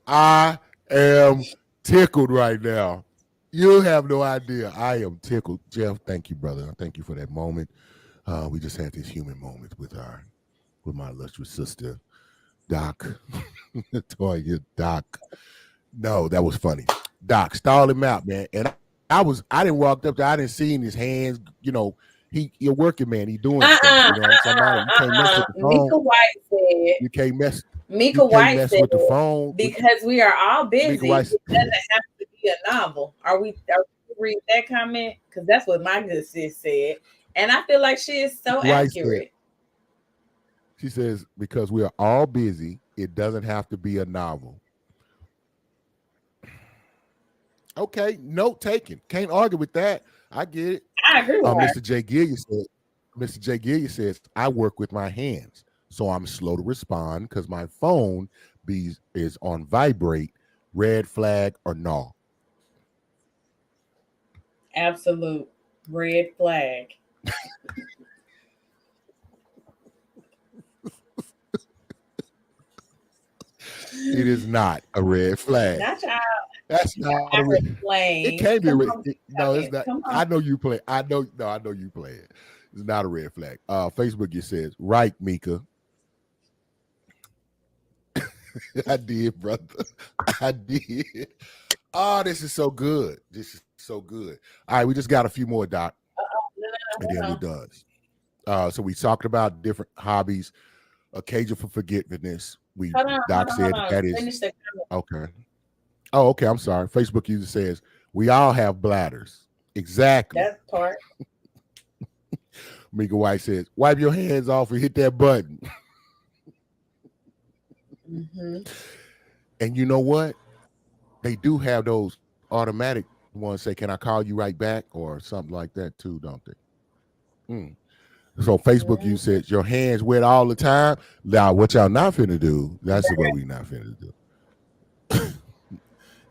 [SPEAKER 2] I am tickled right now. You have no idea. I am tickled. Jeff, thank you, brother. Thank you for that moment. We just had this human moment with my illustrious sister, Doc. Toya, Doc. No, that was funny. Doc, stall him out, man. And I didn't walk up there. I didn't see in his hands, you're working, man. He doing stuff. Somebody you can't mess with the phone.
[SPEAKER 1] Mika White said.
[SPEAKER 2] You can't mess.
[SPEAKER 1] Mika
[SPEAKER 2] You can't
[SPEAKER 1] White
[SPEAKER 2] mess
[SPEAKER 1] said
[SPEAKER 2] with the phone.
[SPEAKER 1] because we are all
[SPEAKER 2] Mika
[SPEAKER 1] busy.
[SPEAKER 2] White.
[SPEAKER 1] It doesn't have to be a novel. Are we read that comment? Because that's what my good sis said, and I feel like she is so
[SPEAKER 2] Mika White said.
[SPEAKER 1] accurate.
[SPEAKER 2] She says because we are all busy, it doesn't have to be a novel. Okay, note taken. Can't argue with that. I get it.
[SPEAKER 1] I agree with her.
[SPEAKER 2] Mr. J. Gilliam said. Mr. J. Gilliam says I work with my hands, so I'm slow to respond because my phone is on vibrate, red flag or no.
[SPEAKER 1] Absolute red flag.
[SPEAKER 2] It is not a red flag.
[SPEAKER 1] Not y'all.
[SPEAKER 2] That's not a
[SPEAKER 1] I
[SPEAKER 2] red.
[SPEAKER 1] heard
[SPEAKER 2] It
[SPEAKER 1] playing.
[SPEAKER 2] can't be a
[SPEAKER 1] Come
[SPEAKER 2] red.
[SPEAKER 1] on,
[SPEAKER 2] No, it's not.
[SPEAKER 1] come
[SPEAKER 2] I
[SPEAKER 1] on.
[SPEAKER 2] know you play. I know. No, I know you play it. It's not a red flag. Facebook, it says, right, Mika. I did, brother. I did. Oh, this is so good. This is so good. All right, we just got a few more, Doc,
[SPEAKER 1] No,
[SPEAKER 2] and
[SPEAKER 1] no,
[SPEAKER 2] then
[SPEAKER 1] no,
[SPEAKER 2] we're
[SPEAKER 1] no.
[SPEAKER 2] done. So we talked about different hobbies, occasion for forgetfulness. We
[SPEAKER 1] Hold on, hold
[SPEAKER 2] Doc
[SPEAKER 1] on, hold
[SPEAKER 2] said
[SPEAKER 1] on.
[SPEAKER 2] that is
[SPEAKER 1] Finish the comment.
[SPEAKER 2] okay. Oh, okay. I'm sorry. Facebook user says we all have bladders. Exactly.
[SPEAKER 1] That part.
[SPEAKER 2] Mika White says, wipe your hands off and hit that button.
[SPEAKER 1] Mm-hmm.
[SPEAKER 2] And you know what? They do have those automatic ones say, can I call you right back? Or something like that too, don't they? So Facebook, you
[SPEAKER 1] Mm-hmm.
[SPEAKER 2] said your hands wet all the time. Now, what y'all not finna do, that's what we not finna do.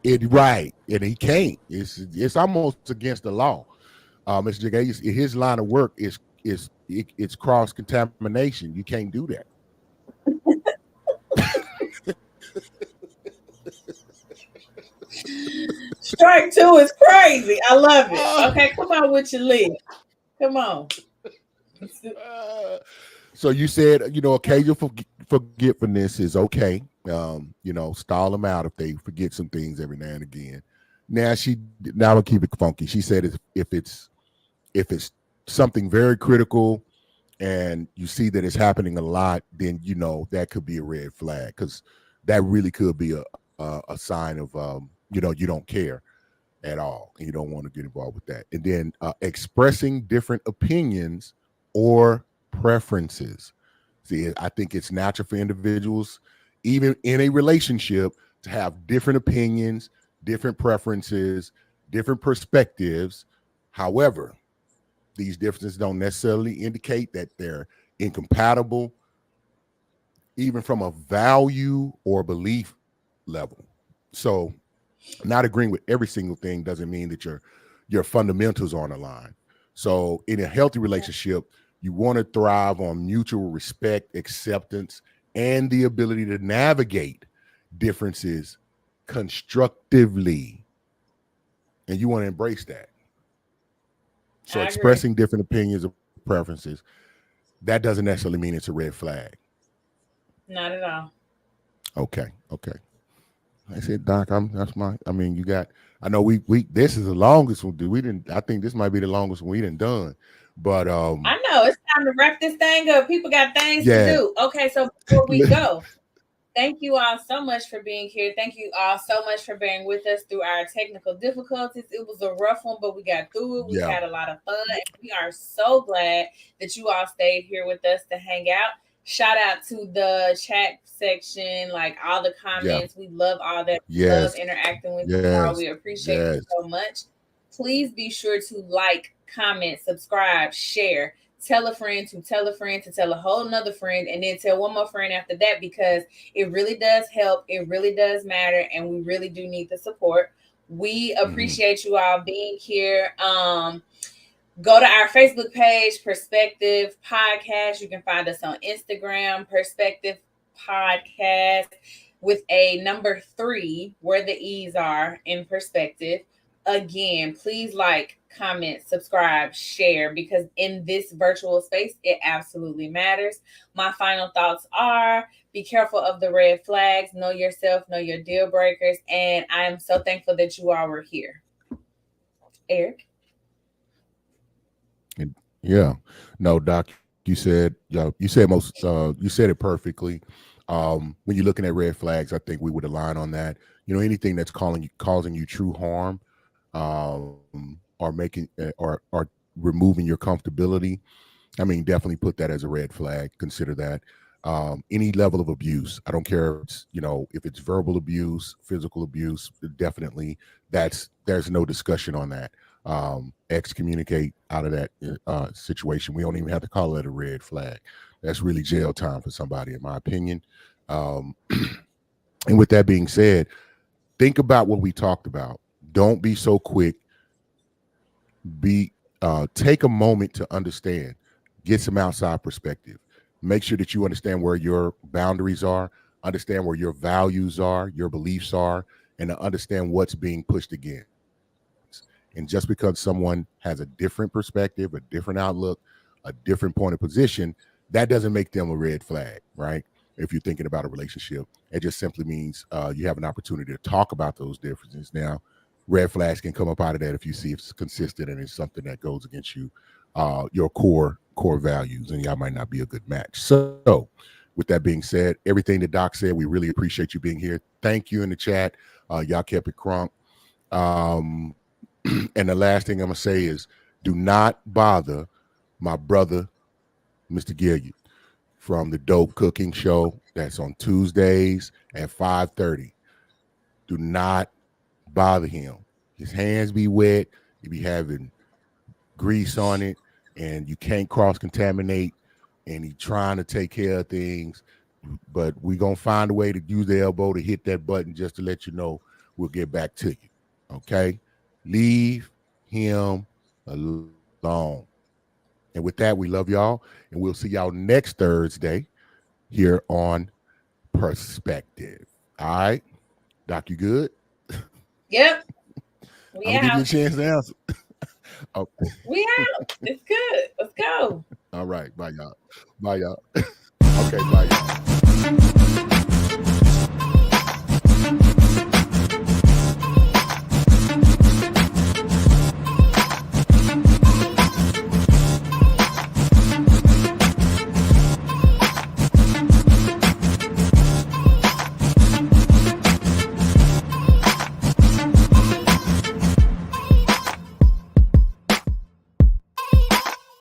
[SPEAKER 2] It right. And he can't. It's almost against the law. Mr. Jagay, his line of work it's cross contamination. You can't do that.
[SPEAKER 1] Strike two is crazy. I love it.
[SPEAKER 2] Uh,
[SPEAKER 1] Okay, come on with your lid. Come on.
[SPEAKER 2] so you said, occasional forgetfulness is okay. Stall them out if they forget some things every now and again. Now I'll keep it funky. She said if it's something very critical and you see that it's happening a lot, then that could be a red flag because that really could be a sign of you don't care at all and you don't want to get involved with that. And then expressing different opinions or preferences. See, I think it's natural for individuals, even in a relationship, to have different opinions, different preferences, different perspectives. However, these differences don't necessarily indicate that they're incompatible, even from a value or belief level. So, not agreeing with every single thing doesn't mean that your fundamentals are on the line. So, in a healthy relationship, you want to thrive on mutual respect, acceptance, and the ability to navigate differences constructively. And you want to embrace that. So,
[SPEAKER 1] I agree.
[SPEAKER 2] expressing different opinions or preferences, that doesn't necessarily mean it's a red flag.
[SPEAKER 1] Not at all.
[SPEAKER 2] Okay, okay. I said, Doc, that's my. I mean, you got. I know we. This is the longest one. We didn't. I think this might be the longest one we didn't done. But
[SPEAKER 1] I know it's time to wrap this thing up. People got things to
[SPEAKER 2] yeah.
[SPEAKER 1] do. Okay, so before we go, thank you all so much for being here. Thank you all so much for bearing with us through our technical difficulties. It was a rough one, but we got through it. We
[SPEAKER 2] Yeah.
[SPEAKER 1] had a lot of fun. And we are so glad that you all stayed here with us to hang out. Shout out to the chat section, like all the
[SPEAKER 2] Yeah.
[SPEAKER 1] comments. We love all that. We love
[SPEAKER 2] Yes.
[SPEAKER 1] interacting with you all.
[SPEAKER 2] Yes.
[SPEAKER 1] We appreciate you
[SPEAKER 2] Yes.
[SPEAKER 1] so much. Please be sure to like, comment, subscribe, share. Tell a friend to tell a friend to tell a whole nother friend, and then tell one more friend after that because it really does help. It really does matter, and we really do need the support. We
[SPEAKER 2] Mm-hmm.
[SPEAKER 1] appreciate you all being here. Go to our Facebook page, Perspective Podcast. You can find us on Instagram, Perspective Podcast, with a number 3 where the E's are in perspective. Again, please like, comment, subscribe, share because in this virtual space, it absolutely matters. My final thoughts are be careful of the red flags, know yourself, know your deal breakers, and I am so thankful that you all were here. Eric?
[SPEAKER 2] And yeah. No, Doc, you said it perfectly. When you're looking at red flags, I think we would align on that. Anything that's causing you true harm, or making or removing your comfortability. I mean, definitely put that as a red flag. Consider that. Any level of abuse. I don't care if it's verbal abuse, physical abuse. Definitely, there's no discussion on that. Excommunicate out of that situation. We don't even have to call it a red flag. That's really jail time for somebody, in my opinion. Um, and with that being said, think about what we talked about. Don't be so quick. Take a moment to understand, get some outside perspective, make sure that you understand where your boundaries are, understand where your values are, your beliefs are, and to understand what's being pushed against. And just because someone has a different perspective, a different outlook, a different point of position, that doesn't make them a red flag, right? If you're thinking about a relationship, it just simply means you have an opportunity to talk about those differences. Now, red flags can come up out of that if you see if it's consistent and it's something that goes against your core values, and y'all might not be a good match. So, with that being said, everything that Doc said, we really appreciate you being here. Thank you in the chat. Y'all kept it crunk. And the last thing I'm gonna say is, do not bother my brother, Mr. Gilliard, from the Dope Cooking Show. That's on Tuesdays at 5:30. Do not bother him. His hands be wet. He be having grease on it, and you can't cross contaminate. And he trying to take care of things, but we gonna find a way to use the elbow to hit that button just to let you know we'll get back to you. Okay, leave him alone. And with that, we love y'all, and we'll see y'all next Thursday here on Perspective. All right, Doc, you good?
[SPEAKER 1] Yep.
[SPEAKER 2] I'm
[SPEAKER 1] We
[SPEAKER 2] gonna give you a
[SPEAKER 1] out.
[SPEAKER 2] chance to answer. Oh,
[SPEAKER 1] We out. It's good. Let's go.
[SPEAKER 2] all right, bye y'all. Bye y'all. Okay, bye y'all.